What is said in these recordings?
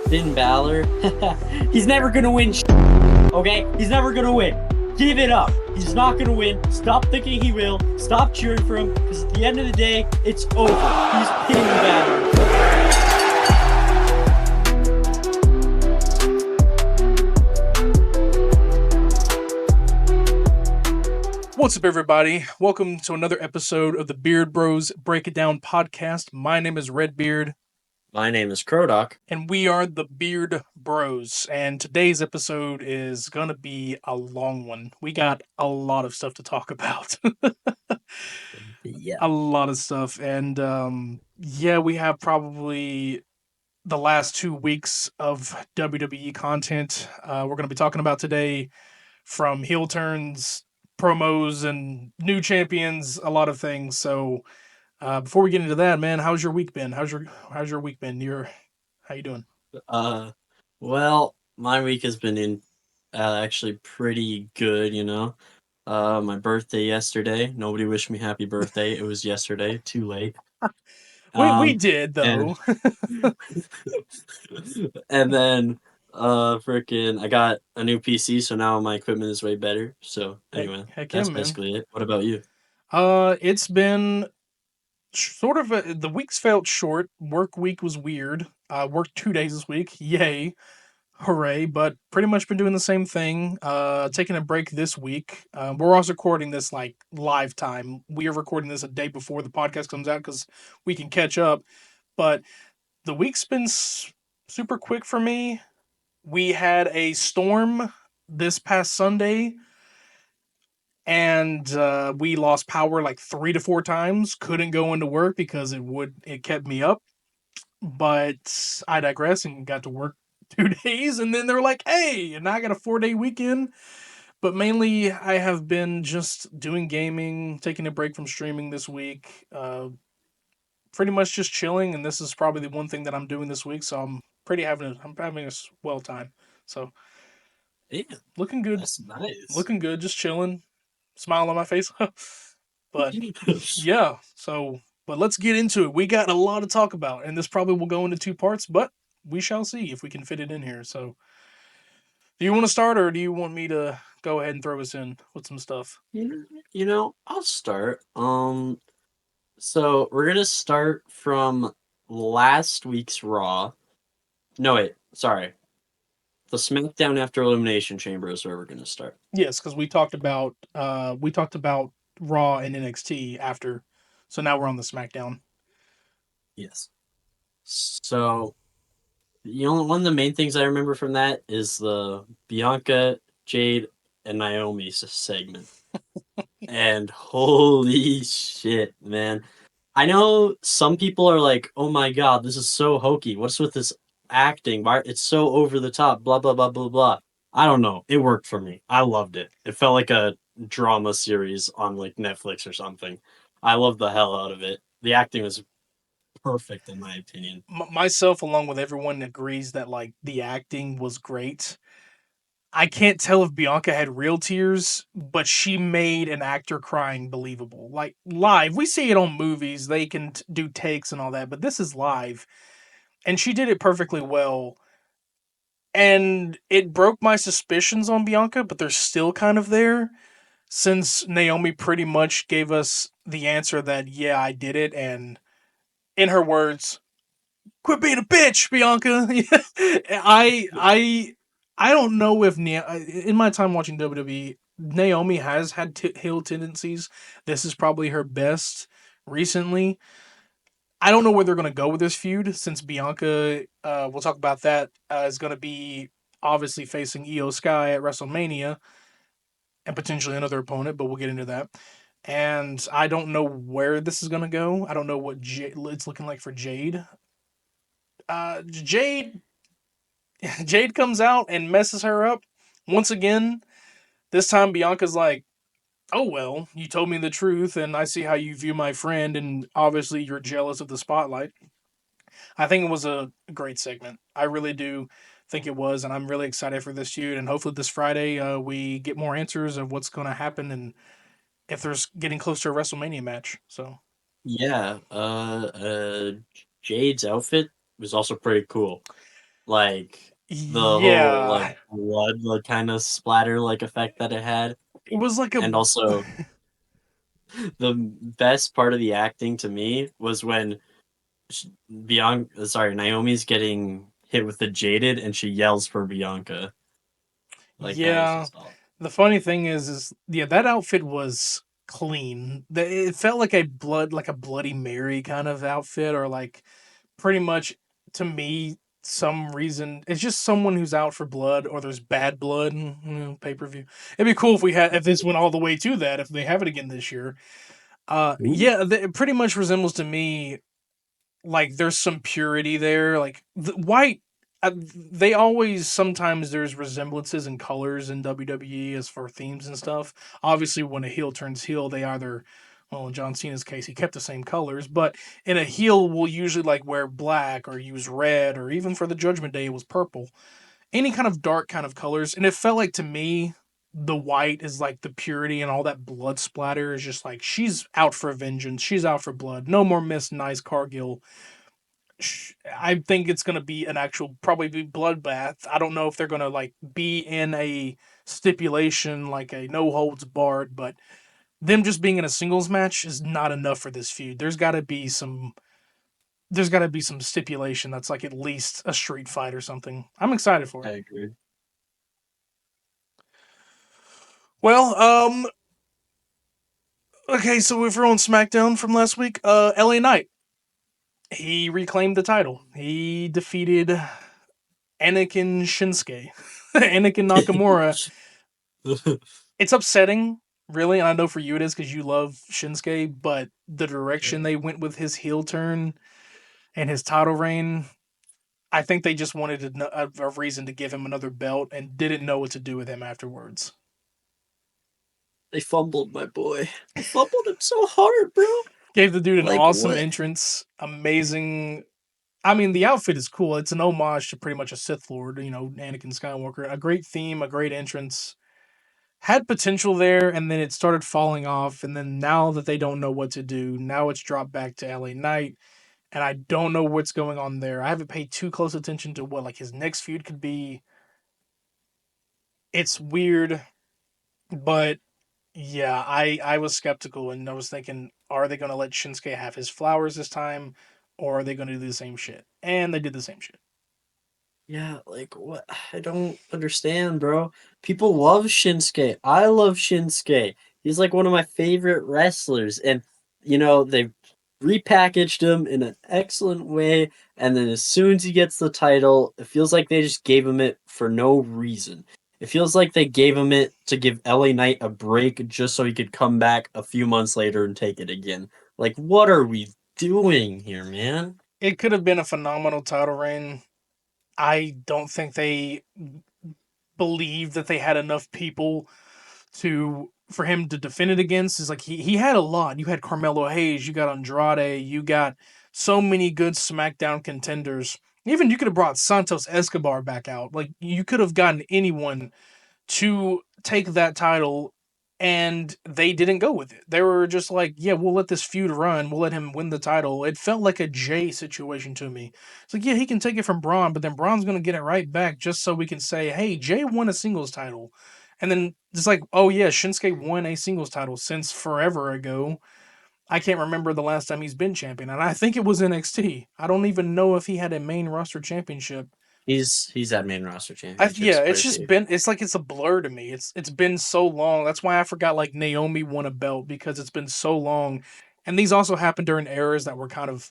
Finn Balor, he's never gonna win. Okay, he's never gonna win. Give it up. He's not gonna win. Stop thinking he will. Stop cheering for him. Because at the end of the day, it's over. He's Finn Balor. What's up, everybody? Welcome to another episode of the Beard Bros Break It Down podcast. My name is RedBeard. My name is Krodok. And we are the Beard Bros. And today's episode is going to be a long one. We got a lot of stuff to talk about. Yeah. A lot of stuff. And we have probably the last 2 weeks of WWE content. We're going to be talking about today, from heel turns, promos, and new champions, a lot of things. So before we get into that, man, how's your week been? How's your week been? How you doing? Well, my week has been actually pretty good, you know. My birthday yesterday. Nobody wished me happy birthday. It was yesterday. Too late. We did, though. And then freaking I got a new PC, so now my equipment is way better. So anyway, Heck that's yeah, man. basically it. What about you? It's been sort of the weeks felt short. Work week was weird. I worked 2 days this week. Yay. Hooray. But pretty much been doing the same thing. Taking a break this week. We're also recording this like live time. We are recording this a day before the podcast comes out because we can catch up. But the week's been super quick for me. We had a storm this past Sunday, and we lost power like 3 to 4 times. Couldn't go into work because it kept me up. But I digress, and got to work 2 days, and then they're like, hey, and I got a 4-day weekend. But mainly I have been just doing gaming, taking a break from streaming this week. Pretty much just chilling, and this is probably the one thing that I'm doing this week, so I'm having a swell time. So Yeah, looking good. that's nice. Looking good, just chilling. Smile on my face. But yeah, but let's get into it. We got a lot to talk about, and this probably will go into 2 parts, but we shall see if we can fit it in here. So do you want to start, or do you want me to go ahead and throw us in with some stuff? I'll start. So we're gonna start from last week's Raw. No, wait, sorry. The SmackDown after Elimination Chamber is where we're gonna start. Yes, because we talked about Raw and NXT after, so now we're on the SmackDown. Yes. So, one of the main things I remember from that is the Bianca, Jade, and Naomi segment. And holy shit, man. I know some people are like, oh my god, this is so hokey. What's with this acting? Why it's so over the top, blah blah blah blah blah. I don't know. It worked for me. I loved it. It felt like a drama series on like Netflix or something. I loved the hell out of it. The acting was perfect in my opinion. Myself, along with everyone, agrees that like the acting was great. I can't tell if Bianca had real tears, but she made an actor crying believable. Like live, we see it on movies, they can do takes and all that, but this is live. And she did it perfectly well. And it broke my suspicions on Bianca, but they're still kind of there, since Naomi pretty much gave us the answer that, yeah, I did it. And in her words, quit being a bitch, Bianca. I don't know if in my time watching WWE, Naomi has had heel tendencies. This is probably her best recently. I don't know where they're going to go with this feud, since Bianca, we'll talk about that, is going to be obviously facing Io Sky at WrestleMania, and potentially another opponent, but we'll get into that. And I don't know where this is going to go. I don't know what it's looking like for Jade. Jade comes out and messes her up once again. This time Bianca's like, oh well, you told me the truth, and I see how you view my friend, and obviously you're jealous of the spotlight. I think it was a great segment. I really do think it was, and I'm really excited for this feud, and hopefully this Friday we get more answers of what's going to happen, and if there's getting close to a WrestleMania match. So yeah, Jade's outfit was also pretty cool. like the whole like Yeah, blood like kind of splatter like effect that it had, it was like a and also the best part of the acting to me was when Bianca, sorry, Naomi's getting hit with the jaded and she yells for Bianca. Like that was yeah. just all. The funny thing is yeah, that outfit was clean. It felt like like a Bloody Mary kind of outfit, or like pretty much to me some reason it's just someone who's out for blood or there's bad blood in pay per view. It'd be cool if we had if this went all the way to that if they have it again this year. Ooh. Yeah, it pretty much resembles to me like there's some purity there. Like the white, they always sometimes there's resemblances in colors in WWE as for themes and stuff. Obviously, when a heel turns heel, they either, well, in John Cena's case, he kept the same colors, but in a heel, will usually like wear black or use red, or even for the Judgment Day, it was purple. Any kind of dark kind of colors, and it felt like to me. The white is like the purity, and all that blood splatter is just like she's out for vengeance. She's out for blood. No more Miss Nice Cargill. I think it's gonna be an actual probably be bloodbath. I don't know if they're gonna like be in a stipulation like a no holds barred, but them just being in a singles match is not enough for this feud. There's got to be some stipulation that's like at least a street fight or something. I'm excited for I it. agree. Well, okay, so if we're on SmackDown from last week, LA Knight, he reclaimed the title. He defeated Anakin Shinsuke. Anakin Nakamura. It's upsetting, really, and I know for you it is because you love Shinsuke, but the direction Yeah. they went with his heel turn and his title reign, I think they just wanted a reason to give him another belt and didn't know what to do with him afterwards. They fumbled my boy. They fumbled him so hard, bro. Gave the dude an Like awesome what? entrance, amazing. I mean, the outfit is cool. It's an homage to pretty much a Sith Lord, Anakin Skywalker. A great theme, a great entrance. Had potential there, and then it started falling off. And then now that they don't know what to do, now it's dropped back to LA Knight, and I don't know what's going on there. I haven't paid too close attention to what like his next feud could be. It's weird, but yeah, I was skeptical and I was thinking, are they going to let Shinsuke have his flowers this time, or are they going to do the same shit? And they did the same shit. Yeah, like what? I don't understand, bro. People love Shinsuke. I love Shinsuke. He's like one of my favorite wrestlers, and they repackaged him in an excellent way. And then as soon as he gets the title, it feels like they just gave him it for no reason. It feels like they gave him it to give LA Knight a break just so he could come back a few months later and take it again. Like, what are we doing here, man? It could have been a phenomenal title reign. I don't think they believed that they had enough people to for him to defend it against. Is like he had a lot. You had Carmelo Hayes, you got Andrade, you got so many good SmackDown contenders. Even you could have brought Santos Escobar back out. Like you could have gotten anyone to take that title, and they didn't go with it. They were just like, yeah, we'll let this feud run. We'll let him win the title. It felt like a Jay situation to me. It's like, yeah, he can take it from Braun, but then Braun's going to get it right back just so we can say, hey, Jay won a singles title. And then it's like, oh, yeah, Shinsuke won a singles title since forever ago. I can't remember the last time he's been champion. And I think it was NXT. I don't even know if he had a main roster championship. He's had main roster Yeah, championships quite it's a just few. been it's like it's a blur to me. It's been so long. That's why I forgot like Naomi won a belt because it's been so long. And these also happened during eras that were kind of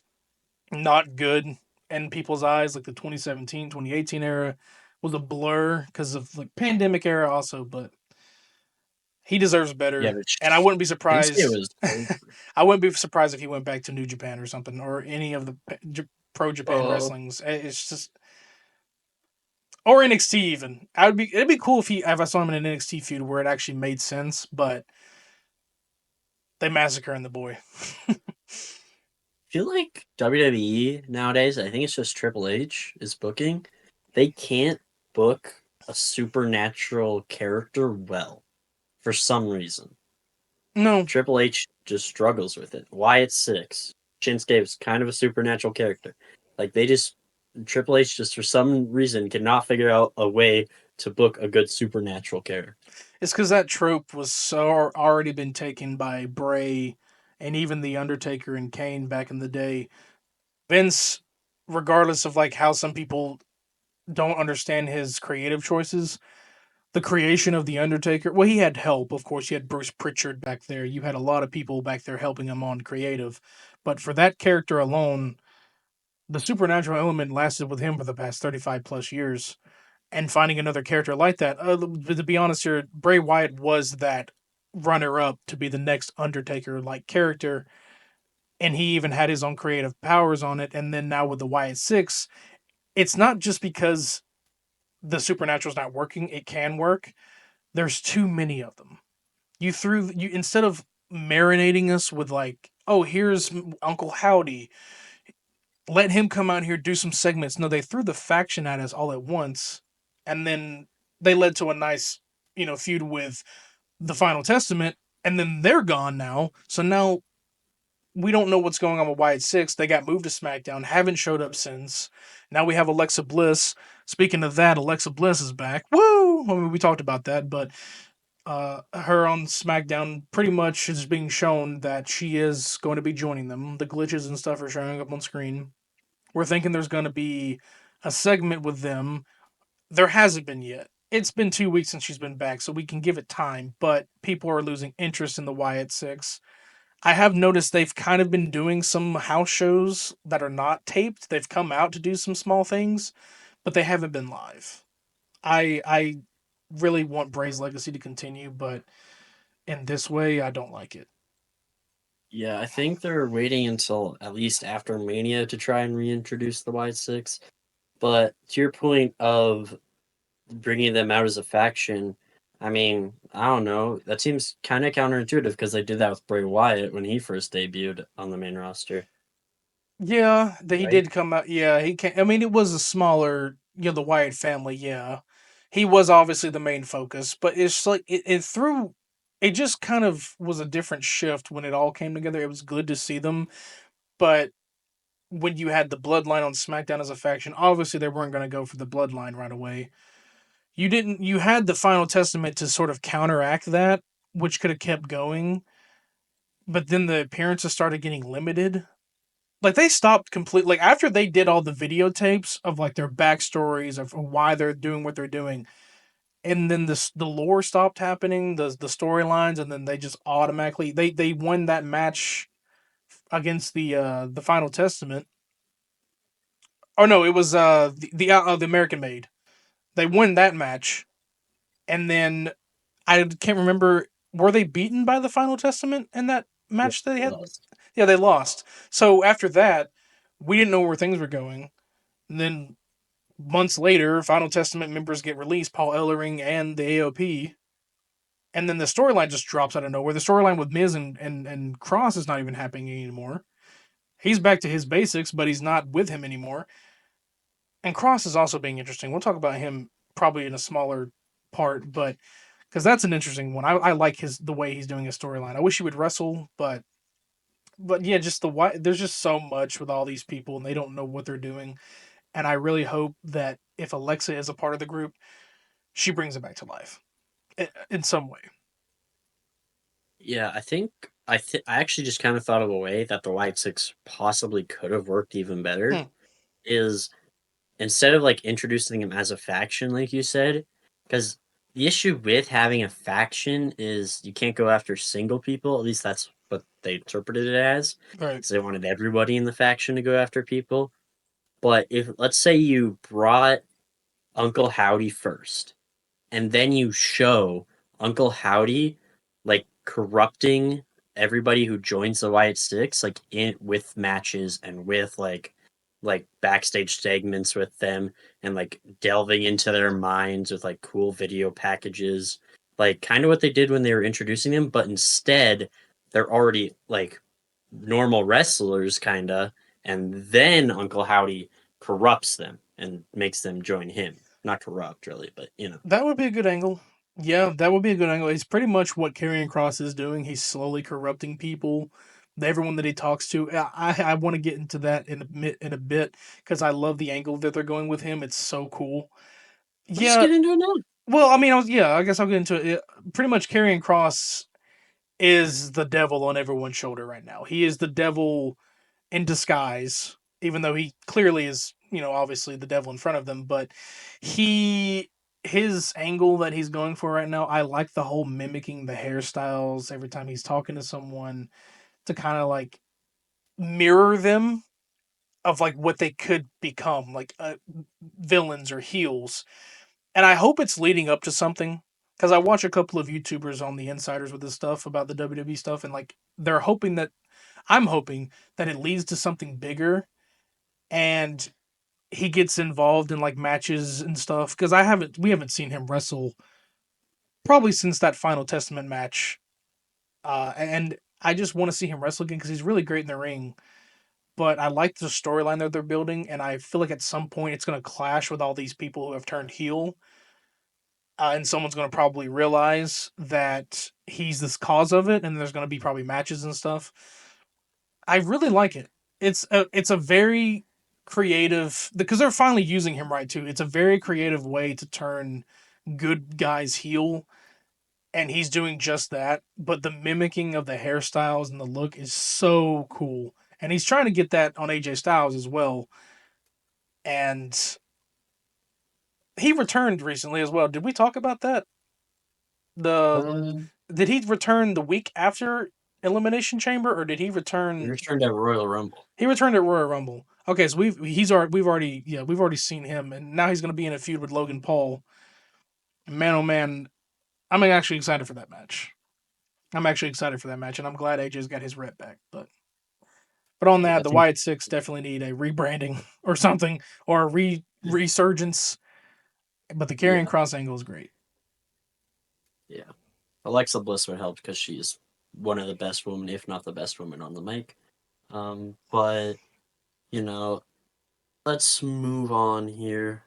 not good in people's eyes, like the 2017, 2018 era was a blur because of like pandemic era also, but he deserves Yeah, better. but And I wouldn't be Shinsuke surprised was over. I wouldn't be surprised if he went back to New Japan or something or any of the pro Japan Oh, wrestlings. It's just or NXT even. It'd be cool if I saw him in an NXT feud where it actually made sense, but they massacring the boy. I feel like WWE nowadays, I think it's just Triple H is booking. They can't book a supernatural character well for some reason. No, Triple H just struggles with it. Why it's six. Shinsuke is kind of a supernatural character. Like they just Triple H just for some reason cannot figure out a way to book a good supernatural character. It's because that trope was so already been taken by Bray and even the Undertaker and Kane back in the day. Vince, regardless of like how some people don't understand his creative choices, the creation of the Undertaker. Well, he had help, of course. You had Bruce Pritchard back there. You had a lot of people back there helping him on creative, but for that character alone, the supernatural element lasted with him for the past 35 plus years. And finding another character like that, to be honest here, Bray Wyatt was that runner up to be the next Undertaker like character. And he even had his own creative powers on it. And then now with the Wyatt Six, it's not just because the supernatural's not working, it can work. There's too many of them. You instead of marinating us with like, oh, here's Uncle Howdy, let him come out here do some segments. No, they threw the faction at us all at once, and then they led to a nice, feud with the Final Testament, and then they're gone now. So now we don't know what's going on with Wyatt Six. They got moved to SmackDown, haven't showed up since. Now we have Alexa Bliss. Speaking of that, Alexa Bliss is back. Woo! I mean, we talked about that, but her on SmackDown pretty much is being shown that she is going to be joining them. The glitches and stuff are showing up on screen. We're thinking there's going to be a segment with them. There hasn't been yet. It's been 2 weeks since she's been back, so we can give it time, but people are losing interest in the Wyatt Six. I have noticed they've kind of been doing some house shows that are not taped. They've come out to do some small things, but they haven't been live. I really want Bray's legacy to continue, but in this way, I don't like it. Yeah, I think they're waiting until at least after Mania to try and reintroduce the White Six. But to your point of bringing them out as a faction, I mean, I don't know. That seems kind of counterintuitive because they did that with Bray Wyatt when he first debuted on the main roster, Yeah, he right? did come out. Yeah, he can. I mean, it was a smaller, the Wyatt family. Yeah, he was obviously the main focus, but it's like it threw. It just kind of was a different shift when it all came together. It was good to see them, but when you had the Bloodline on SmackDown as a faction, obviously they weren't going to go for the Bloodline right away. You didn't. You had the Final Testament to sort of counteract that, which could have kept going, but then the appearances started getting limited. Like they stopped completely. Like after they did all the videotapes of like their backstories of why they're doing what they're doing, and then the lore stopped happening, the storylines, and then they just automatically they won that match against the Final Testament. Oh no, it was the American Made. They won that match, and then I can't remember, were they beaten by the Final Testament in that Yeah, match they they had? lost. Yeah, they lost. So after that, we didn't know where things were going. And then months later, Final Testament members get released, Paul Ellering and the AOP, and then the storyline just drops out of nowhere. The storyline with Miz and Cross is not even happening anymore. He's back to his basics, but he's not with him anymore. And Cross is also being interesting. We'll talk about him probably in a smaller part, but because that's an interesting one. I like the way he's doing his storyline. I wish he would wrestle, but yeah, just the why. There's just so much with all these people, and they don't know what they're doing. And I really hope that if Alexa is a part of the group, she brings it back to life in some way. Yeah, I think I actually just kind of thought of a way that the White Six possibly could have worked even better. Hmm, Is instead of like introducing them as a faction, like you said, because the issue with having a faction is you can't go after single people. At least that's what they interpreted it as, right. because they wanted everybody in the faction to go after people. But if let's say you brought Uncle Howdy first, and then you show Uncle Howdy like corrupting everybody who joins the Wyatt Six, like in with matches and with like backstage segments with them and like delving into their minds with like cool video packages, like kind of what they did when they were introducing them, but instead they're already like normal wrestlers kinda, and then Uncle Howdy corrupts them and makes them join him. Not corrupt really, but you know. That would be a good angle. Yeah, that would be a good angle. It's pretty much what Karrion Cross is doing. He's slowly corrupting people everyone that he talks to. I want to get into that in a bit because I love the angle that they're going with him. It's so cool. Let's just Yeah. get into it now. Well, I mean, I guess I'll get into it. Pretty much, Karrion Cross is the devil on everyone's shoulder right now. He is the devil in disguise, even though he clearly is, obviously the devil in front of them. But he, his angle that he's going for right now, I like the whole mimicking the hairstyles every time he's talking to someone to kind of like mirror them of like what they could become, like villains or heels. And I hope it's leading up to something because I watch a couple of YouTubers on the insiders with this stuff about the WWE stuff, and like they're hoping that I'm hoping that it leads to something bigger and he gets involved in like matches and stuff because we haven't seen him wrestle probably since that Final Testament match, and I just want to see him wrestle again because he's really great in the ring. But I like the storyline that they're building, and I feel like at some point it's going to clash with all these people who have turned heel, and someone's going to probably realize that he's this cause of it, and there's going to be probably matches and stuff. I really like it. It's a very creative because they're finally using him right too. It's a very creative way to turn good guys heel, and he's doing just that. But the mimicking of the hairstyles and the look is so cool, and he's trying to get that on AJ Styles as well. And he returned recently as well. Did we talk about that? The Uh, Did he return the week after Elimination Chamber, or did he he return? returned at Royal Rumble. He returned at Royal Rumble. Okay, so we've already seen him, and now he's going to be in a feud with Logan Paul. Man, oh man, I'm actually excited for that match. I'm actually excited for that match, and I'm glad AJ's got his rep back. But on Yeah, that, I the think Wyatt Six definitely need a rebranding or something or a resurgence. But the Karrion yeah, Cross angle is great. yeah. Alexa Bliss would help because she's one of the best women, if not the best woman on the mic. But you know, let's move on here.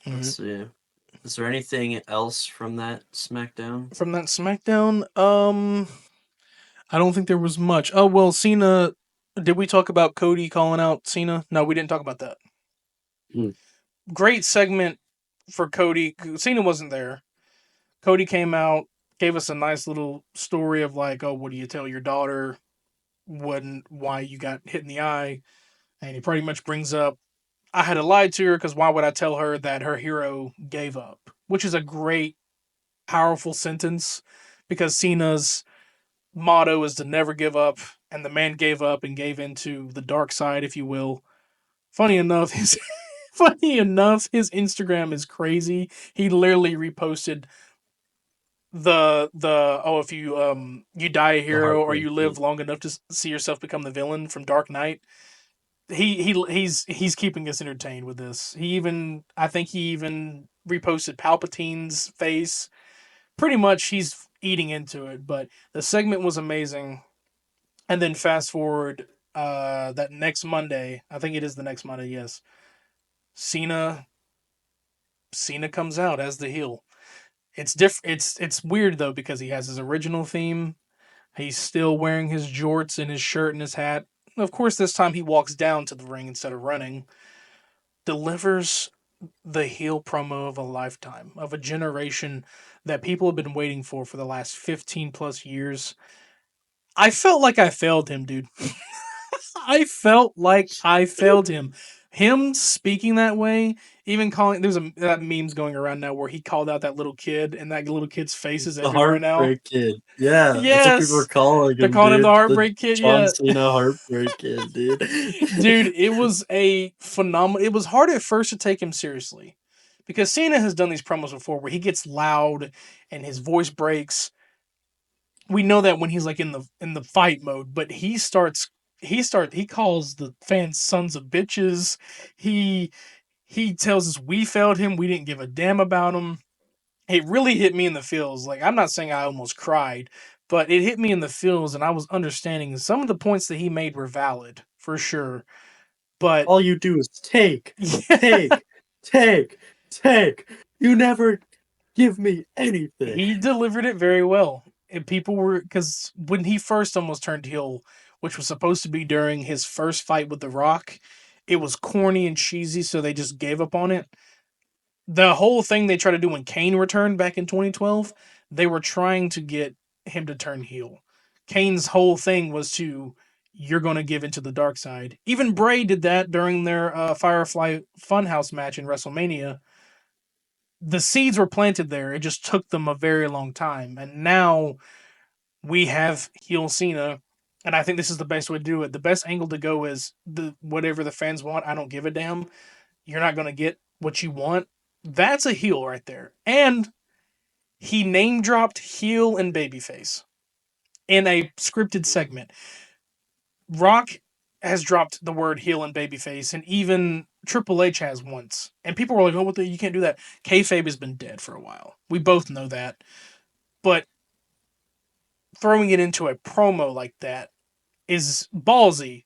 All Let's right. see. Is there anything else from that SmackDown? From that SmackDown, I don't think there was much. Oh well, Cena. Did we talk about Cody calling out Cena? No, we didn't talk about that. Hmm. Great segment for Cody. Cena wasn't there. Cody came out, gave us a nice little story of like, oh, what do you tell your daughter? Why you got hit in the eye? And he pretty much brings up, I had to lie to her because why would I tell her that her hero gave up? Which is a great, powerful sentence because Cena's motto is to never give up, and the man gave up and gave into the dark side, if you will. Funny enough, his his Instagram is crazy. He literally reposted the oh, if you die a The hero or heartbreak you live kid. long enough to see yourself become the villain from Dark Knight. He's keeping us entertained with this. I think he even reposted Palpatine's face. Pretty much he's eating into it, but the segment was amazing. And then fast forward that next Monday, I think it is the next Monday, yes. Cena Cena comes out as the heel. It's weird though because he has his original theme. He's still wearing his jorts and his shirt and his hat. Of course, this time he walks down to the ring instead of running. Delivers the heel promo of a lifetime, of a generation that people have been waiting for the last 15 plus years. I felt like I failed him, dude. I felt like I failed him. Him speaking that way, even calling there's a that memes going around now where he called out that little kid and that little kid's face is The everywhere now. heartbreak kid. Yeah, that's what people are Yes. calling They're him, calling him the dude. The heartbreak kid, John yeah. Cena heartbreak kid, dude. Dude, it was a phenomenal. It was hard at first to take him seriously because Cena has done these promos before where he gets loud and his voice breaks. We know that when he's like in the fight mode, but he calls the fans sons of bitches. He he tells us we failed him. We didn't give a damn about him. It really hit me in the feels. Like I'm not saying I almost cried, but it hit me in the feels, and I was understanding some of the points that he made were valid for sure. But All you do is take, yeah, take, take, take. You never give me anything. he delivered it very well. And people were, because when he first almost turned heel, which was supposed to be during his first fight with The Rock, it was corny and cheesy, so they just gave up on it. The whole thing they tried to do when Kane returned back in 2012, they were trying to get him to turn heel. Kane's whole thing was to, you're going to give into the dark side. Even Bray did that during their Firefly Funhouse match in WrestleMania. The seeds were planted there. It just took them a very long time. And now we have heel Cena, and I think this is the best way to do it. The best angle to go is the whatever the fans want. I don't give a damn. You're not gonna get what you want. That's a heel right there. And he name dropped heel and babyface in a scripted segment. Rock has dropped the word heel and babyface, and even Triple H has once. And people were like, "Oh, what the? You can't do that." Kayfabe has been dead for a while. We both know that. But throwing it into a promo like that is ballsy.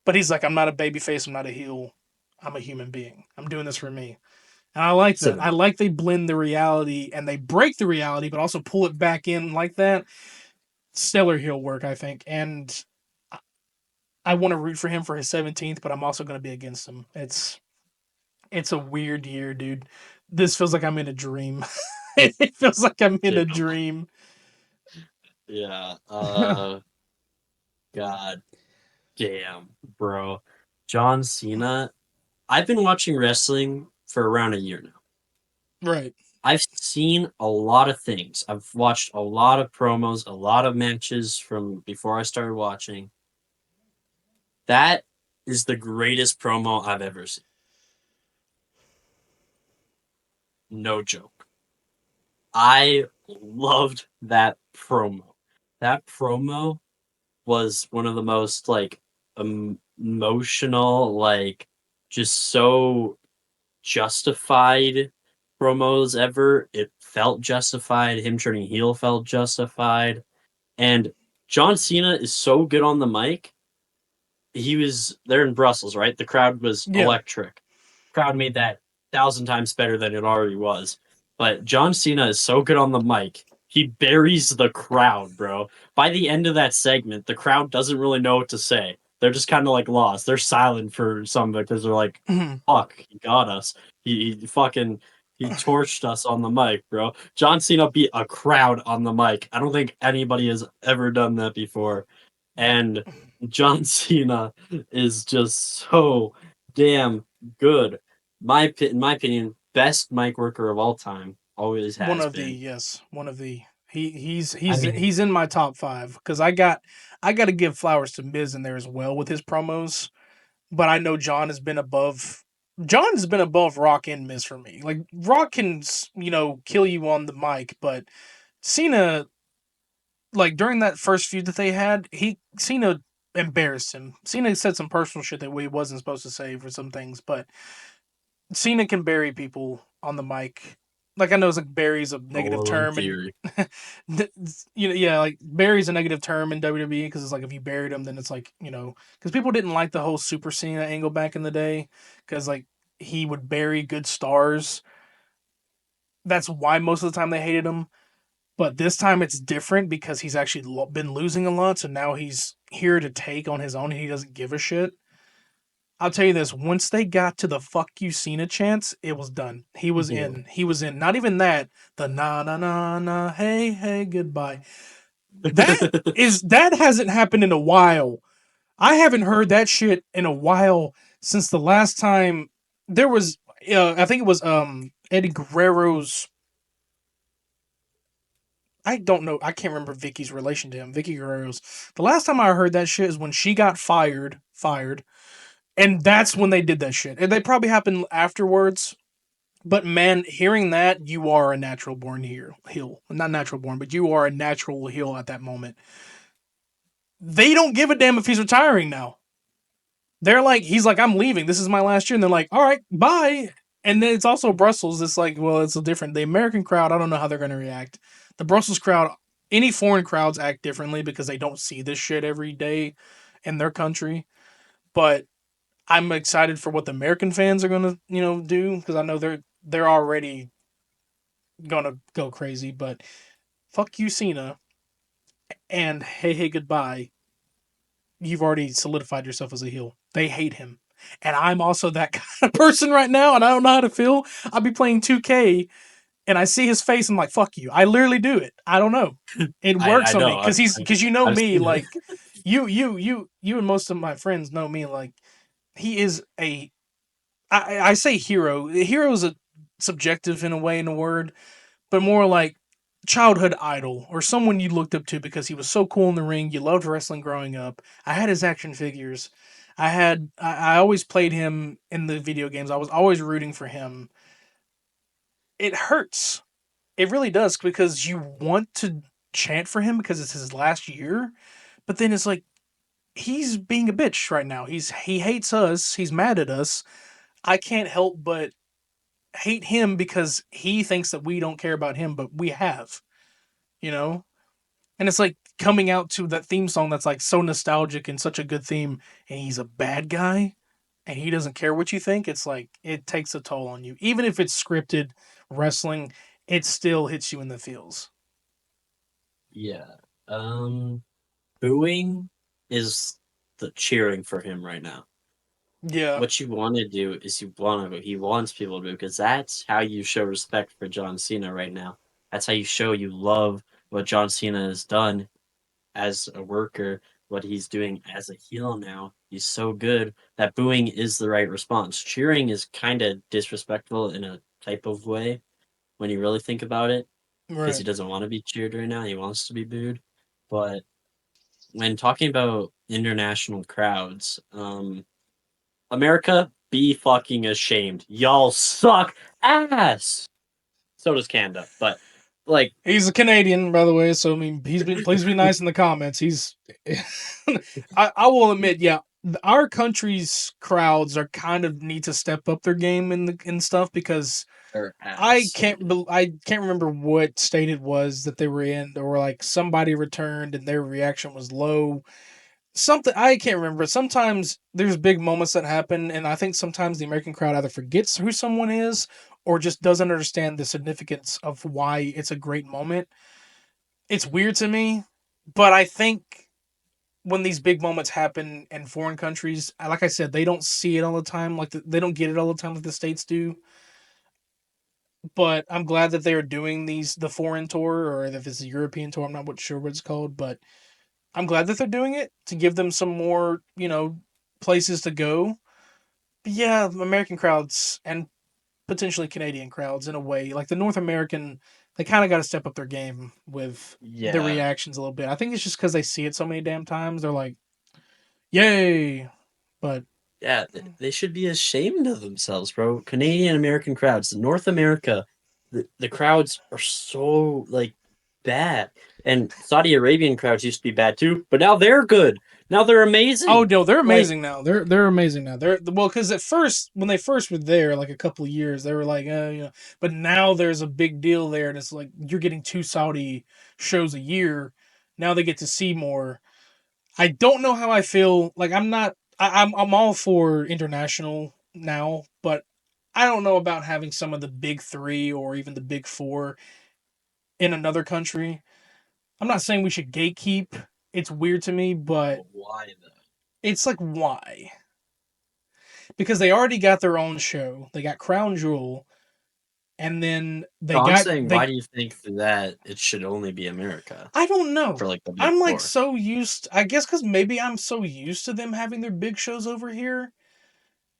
But he's like, I'm not a babyface. I'm not a heel. I'm a human being. I'm doing this for me. And I like that. I Cinema. like they blend the reality and they break the reality, but also pull it back in like that. Stellar heel work, I think. And I want to root for him for his 17th, but I'm also going to be against him. It's a weird year, dude. This feels like I'm in a dream. It feels like I'm in a Damn. dream. Yeah. God damn, bro. John Cena. I've been watching wrestling for around a year now. Right. I've seen a lot of things. I've watched a lot of promos, a lot of matches from before I started watching. That is the greatest promo I've ever seen. No joke. I loved that promo. That promo was one of the most like emotional, like just so justified promos ever. It felt justified. Him turning heel felt justified. And John Cena is so good on the mic. He was there in Brussels, right? The crowd was Yeah. electric. Crowd made that 1,000 times better than it already was. But John Cena is so good on the mic. He buries the crowd, bro. By the end of that segment, the crowd doesn't really know what to say. They're just kind of like lost. They're silent for some because they're like, "Fuck, he got us. He fucking he torched us on the mic, bro." John Cena beat a crowd on the mic. I don't think anybody has ever done that before. And John Cena is just so damn good. In my opinion, best mic worker of all time. Always One has of the been. yes, one of the he's I he's mean, he's in my top five because I got to give flowers to Miz in there as well with his promos, but I know John has been above Rock and Miz for me. Like Rock can kill you on the mic, but Cena, like during that first feud that they had, Cena embarrassed him. Cena said some personal shit that he wasn't supposed to say for some things, but Cena can bury people on the mic. Like I know it's like bury's a negative all in term, and theory. yeah, like bury's a negative term in WWE because it's like if you buried him, then it's like because people didn't like the whole Super Cena angle back in the day because like he would bury good stars. That's why most of the time they hated him. But this time it's different because he's actually been losing a lot, so now he's here to take on his own, and he doesn't give a shit. I'll tell you this: once they got to the "fuck you, Cena" chants, it was done. He was Yeah. in. He was in. Not even that. The na na na na. Hey hey goodbye. That hasn't happened in a while. I haven't heard that shit in a while since the last time there was. I think it was Eddie Guerrero's. I don't know. I can't remember Vicky's relation to him. Vicky Guerrero's. The last time I heard that shit is when she got fired, and that's when they did that shit. And they probably happened afterwards. But man, hearing that, you are a natural born heel. Not natural born, but you are a natural heel at that moment. They don't give a damn if he's retiring now. They're like, he's like, I'm leaving. This is my last year. And they're like, all right, bye. And then it's also Brussels. It's like, well, it's a different. The American crowd, I don't know how they're going to react. The Brussels crowd, any foreign crowds act differently because they don't see this shit every day in their country. But I'm excited for what the American fans are going to, do because I know they're already gonna go crazy. But fuck you, Cena. and hey, hey, goodbye, you've already solidified yourself as a heel. They hate him. And I'm also that kind of person right now, and I don't know how to feel. I'll be playing 2K, and I see his face, and I'm like, fuck you. I literally do it. I don't know. It I works on me know. because you know I've me, seen it. like you and most of my friends know me. Like he is a I say hero. Hero is a subjective in a way in a word, but more like childhood idol or someone you looked up to because he was so cool in the ring. You loved wrestling growing up. I had his action figures. I always played him in the video games. I was always rooting for him. It hurts. It really does because you want to chant for him because it's his last year, but then it's like he's being a bitch right now. He hates us. He's mad at us. I can't help but hate him because he thinks that we don't care about him, but we have, you know? And it's like coming out to that theme song that's like so nostalgic and such a good theme, and he's a bad guy and he doesn't care what you think. It's like it takes a toll on you. Even if it's scripted wrestling, it still hits you in the feels. Yeah. Um, Booing is the cheering for him right now. Yeah, What you want to do is he wants people to boo because that's how you show respect for John Cena right now. That's how you show you love what John Cena has done as a worker, what he's doing as a heel now. He's so good that booing is the right response. Cheering is kind of disrespectful in a type of way when you really think about it, because he right. doesn't want to be cheered right now. He wants to be booed. But when talking about international crowds, America, be fucking ashamed. Y'all suck ass. So does Canada, but like, He's a Canadian, by the way, so I mean, please be nice in the comments. He's, I will admit, yeah, our country's crowds are kind of need to step up their game in stuff because they're ass. I can't remember what state it was that they were in, or like somebody returned and their reaction was low. Something I can't remember. Sometimes there's big moments that happen, and I think sometimes the American crowd either forgets who someone is or just doesn't understand the significance of why it's a great moment. It's weird to me, but I think when these big moments happen in foreign countries, like I said, they don't see it all the time. They don't get it all the time like the states do. But I'm glad that they're doing the foreign tour, or if it's a European tour, I'm not sure what it's called, but I'm glad that they're doing it to give them some more, places to go. But yeah, American crowds and potentially Canadian crowds in a way, like the North American, they kind of got to step up their game with their Yeah, reactions a little bit. I think it's just because they see it so many damn times. They're like, "Yay!" But yeah, they should be ashamed of themselves, bro. Canadian American crowds, North America, the crowds are so like bad, and Saudi Arabian crowds used to be bad too, but now they're good. Now they're oh amazing. no, they're Like, amazing now. They're amazing now. They're well because at first when they first were there, like a couple of years, they were like, but now there's a big deal there, and it's like you're getting two Saudi shows a year. Now they get to see more. I don't know how I feel. Like I'm not. I'm all for international now, but I don't know about having some of the big three or even the big four in another country. I'm not saying we should gatekeep. It's weird to me, but but why though? it's like why? Because they already got their own show. They got Crown Jewel, and then No, I'm saying, why do you think that it should only be America I don't know. for like the big I'm like four? so used. I guess because maybe I'm so used to them having their big shows over here.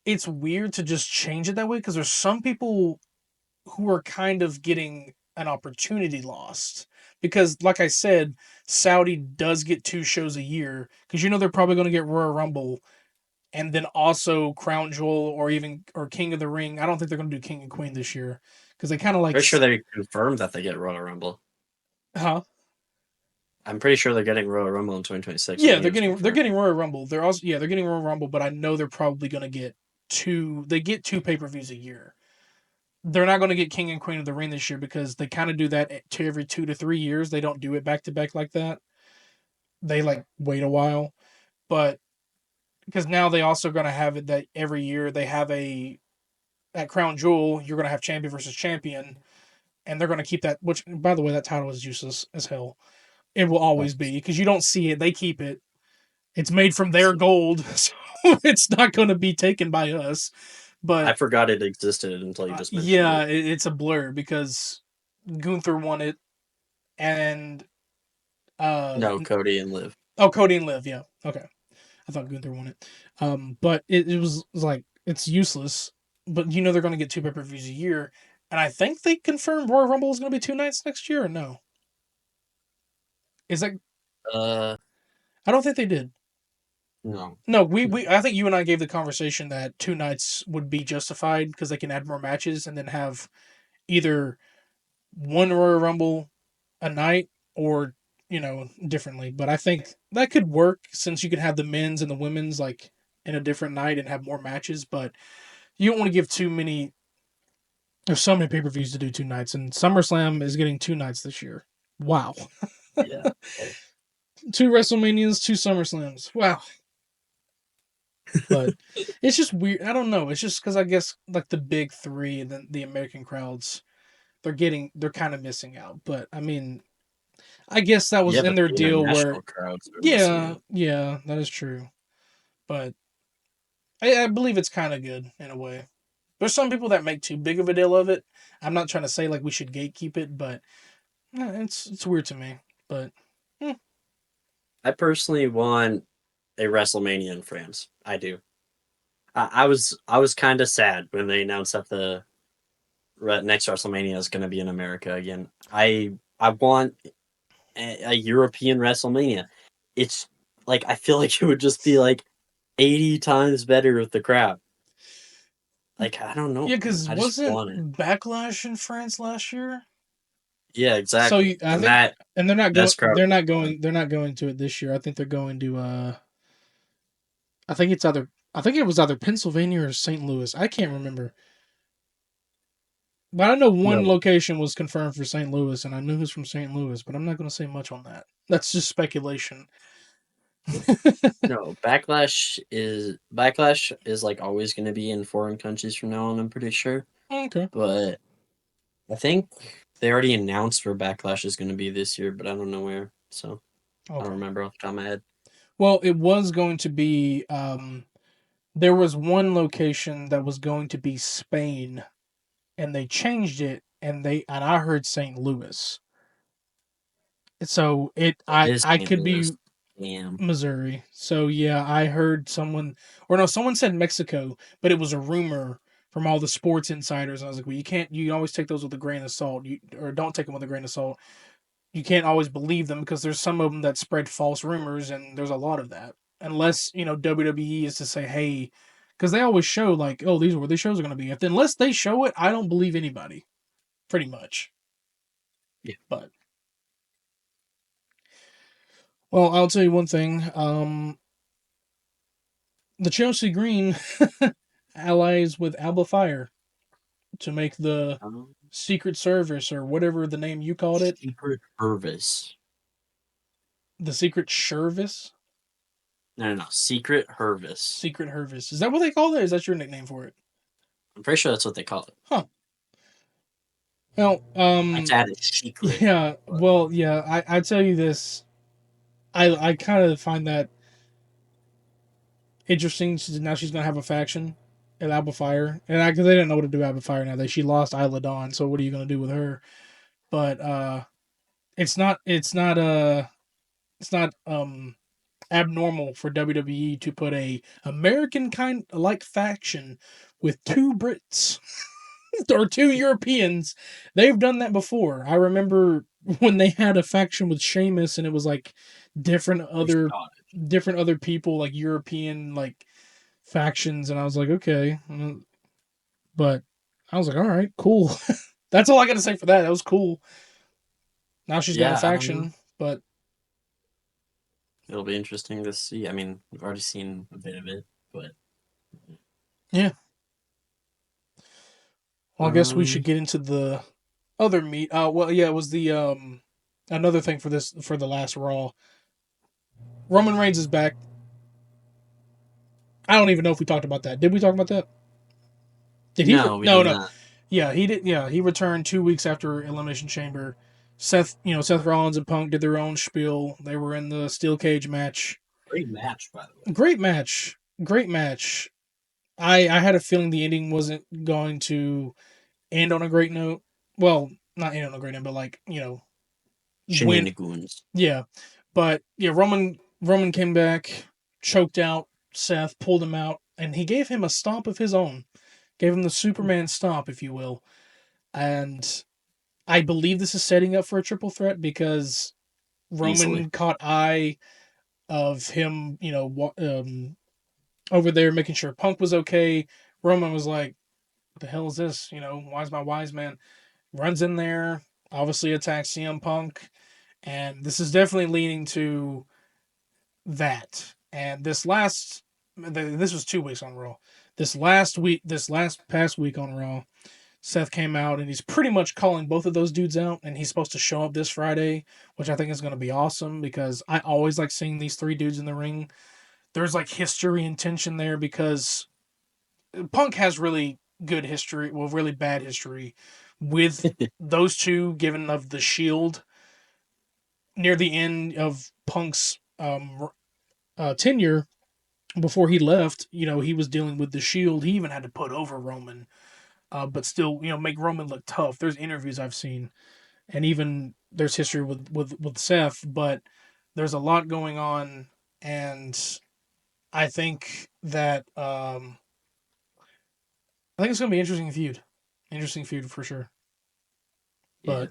It's weird to just change it that way because there's some people who are kind of getting an opportunity lost. Because, like I said, Saudi does get two shows a year because they're probably going to get Royal Rumble and then also Crown Jewel or King of the Ring. I don't think they're going to do King and Queen this year because they kind of like, Pretty sure they confirmed that they get Royal Rumble. huh? I'm pretty sure they're getting Royal Rumble in 2026. I Yeah, think it was they're confirmed. getting Royal Rumble. They're getting Royal Rumble, but I know they're probably going to get two. They get two pay-per-views a year. They're not going to get King and Queen of the Ring this year because they kind of do that to every 2 to 3 years. They don't do it back to back like that. They like wait a while, but because now they also going to have it that every year they have a at Crown Jewel, you're going to have champion versus champion, and they're going to keep that. Which, by the way, that title is useless as hell. It will always be because you don't see it; they keep it. It's made from their gold, so it's not going to be taken by us. I But forgot it existed until you just mentioned yeah, it. it's a blur because Gunther won it, and No, Cody and Liv. oh, Cody and Liv. Yeah, okay. I thought Gunther won it. But it was like it's useless. But you know they're going to get two pay-per-views a year, and I think they confirmed Royal Rumble is going to be two nights next year. Or no? Is that? Uh, I don't think they did. no, No, we, no. we I think you and I gave the conversation that two nights would be justified because they can add more matches and then have either one Royal Rumble a night or differently. But I think that could work since you could have the men's and the women's like in a different night and have more matches. But you don't want to give too many. There's so many pay per views to do two nights, and SummerSlam is getting two nights this year. Wow, Yeah. two WrestleManias, two SummerSlams. Wow, but it's just weird. I don't know. It's just because I guess like the big three, the American crowds, they're kind of missing out. But I mean, I guess that was Yeah, in but their the deal where, international crowds are missing yeah, out. yeah, that is true. But I believe it's kind of good in a way. There's some people that make too big of a deal of it. I'm not trying to say like we should gatekeep it, but it's weird to me. But hmm, I personally want a WrestleMania in France. I do. I was kind of sad when they announced that the next WrestleMania is going to be in America again. I want a European WrestleMania. It's like I feel like it would just be like 80 times better with the crowd. Like I don't know. yeah, because I just wasn't want it. Backlash in France last year? Yeah, So exactly. I And think, that and they're not going. best crowd of all time. They're not going to it this year. I think they're going to. I think it's either. I think it was either Pennsylvania or St. Louis. I can't remember. But I know one No, location was confirmed for St. Louis, and I knew who's from St. Louis. But I'm not going to say much on that. That's just speculation. no. Backlash is like always going to be in foreign countries from now on. I'm pretty sure, Okay. but I think they already announced where Backlash is going to be this year, but I don't know where. So I don't Okay. remember off the top of my head. Well, it was going to be. There was one location that was going to be Spain, and they changed it, and I heard St. Louis. So It is I St. could Louis. be Damn. Missouri. So yeah, I heard someone, or no, someone said Mexico, but it was a rumor from all the sports insiders. I was like, well, you can't. You always take those with a grain of salt. Or don't take them with a grain of salt. You can't always believe them because there's some of them that spread false rumors, and there's a lot of that. Unless WWE is to say, hey, because they always show like, oh, these are where these shows are going to be. Unless they show it, I don't believe anybody, pretty much. Yeah. But well, I'll tell you one thing. The Chelsea Green allies with Alba Fire to make the Um, Secret Service or whatever the name you called it. Secret Hervis. The Secret Service? No, no, no. Secret Hervis. Secret Hervis. Is that what they call it? Or is that your nickname for it? I'm pretty sure that's what they call it. Huh. Well, I had to add a secret. yeah. But Well, yeah. I tell you this. I kind of find that interesting. Now she's gonna have a faction at Alba Fire, and because they didn't know what to do with Alba Fire now. She lost Isla Dawn, so what are you gonna do with her? But it's not. It's not abnormal for WWE to put a American kind like faction with two Brits or two Europeans. They've done that before. I remember when they had a faction with Sheamus and it was like different we other got different other people like European like factions and I was like okay, but I was like all right, cool. That's all I got to say for that. That was cool. Now she's got a Yeah, I don't know. faction, but It'll be interesting to see. I mean, we've already seen a bit of it, but yeah. Well, I guess we should um, get into the other meat. Well, yeah, it was the another thing for the last Raw. Roman Reigns is back. I don't even know if we talked about that. Did we talk about that? Did he? no, we No, did no. not. Yeah, he did. Yeah, he returned 2 weeks after Elimination Chamber. Seth Rollins and Punk did their own spiel. They were in the steel cage match. Great match, by the way. Great match. Great match. I had a feeling the ending wasn't going to end on a great note. Well, not end on a great note, but like, win. Shenanigans. Yeah. But yeah, Roman came back, choked out Seth, pulled him out, and he gave him a stomp of his own. Gave him the Superman stomp, if you will. And I believe this is setting up for a triple threat because Easily. Roman caught eye of him, over there making sure Punk was okay. Roman was like, "What the hell is this? Why is my wise man?" Runs in there, obviously attacks CM Punk, and this is definitely leading to that. And this was 2 weeks on Raw. This last past week on Raw, Seth came out and he's pretty much calling both of those dudes out, and he's supposed to show up this Friday, which I think is going to be awesome because I always like seeing these three dudes in the ring. There's like history and tension there because Punk has really good history, well, really bad history with those two, given of the Shield near the end of Punk's tenure. Before he left, he was dealing with the Shield. He even had to put over Roman, but still, make Roman look tough. There's interviews I've seen, and even there's history with Seth, but there's a lot going on, and I think that I think it's gonna be interesting feud for sure. Yeah. But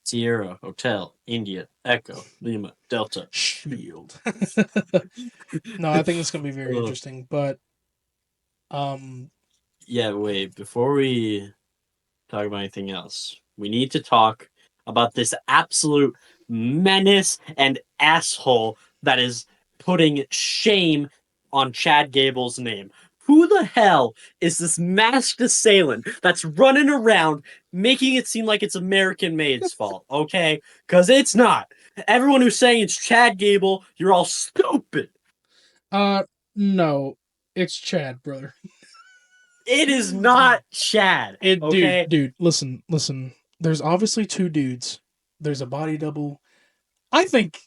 Sierra, Hotel, India, Echo, Lima, Delta, Shield. No, I think it's gonna be very Ugh. interesting. But um, Yeah, wait, before we talk about anything else, we need to talk about this absolute menace and asshole that is putting shame on Chad Gable's name. Who the hell is this masked assailant that's running around making it seem like it's American Made's fault, okay? Because it's not. Everyone who's saying it's Chad Gable, you're all stupid. uh, no, it's Chad, brother. It is not Chad, Dude, okay? listen. There's obviously two dudes. There's a body double. I think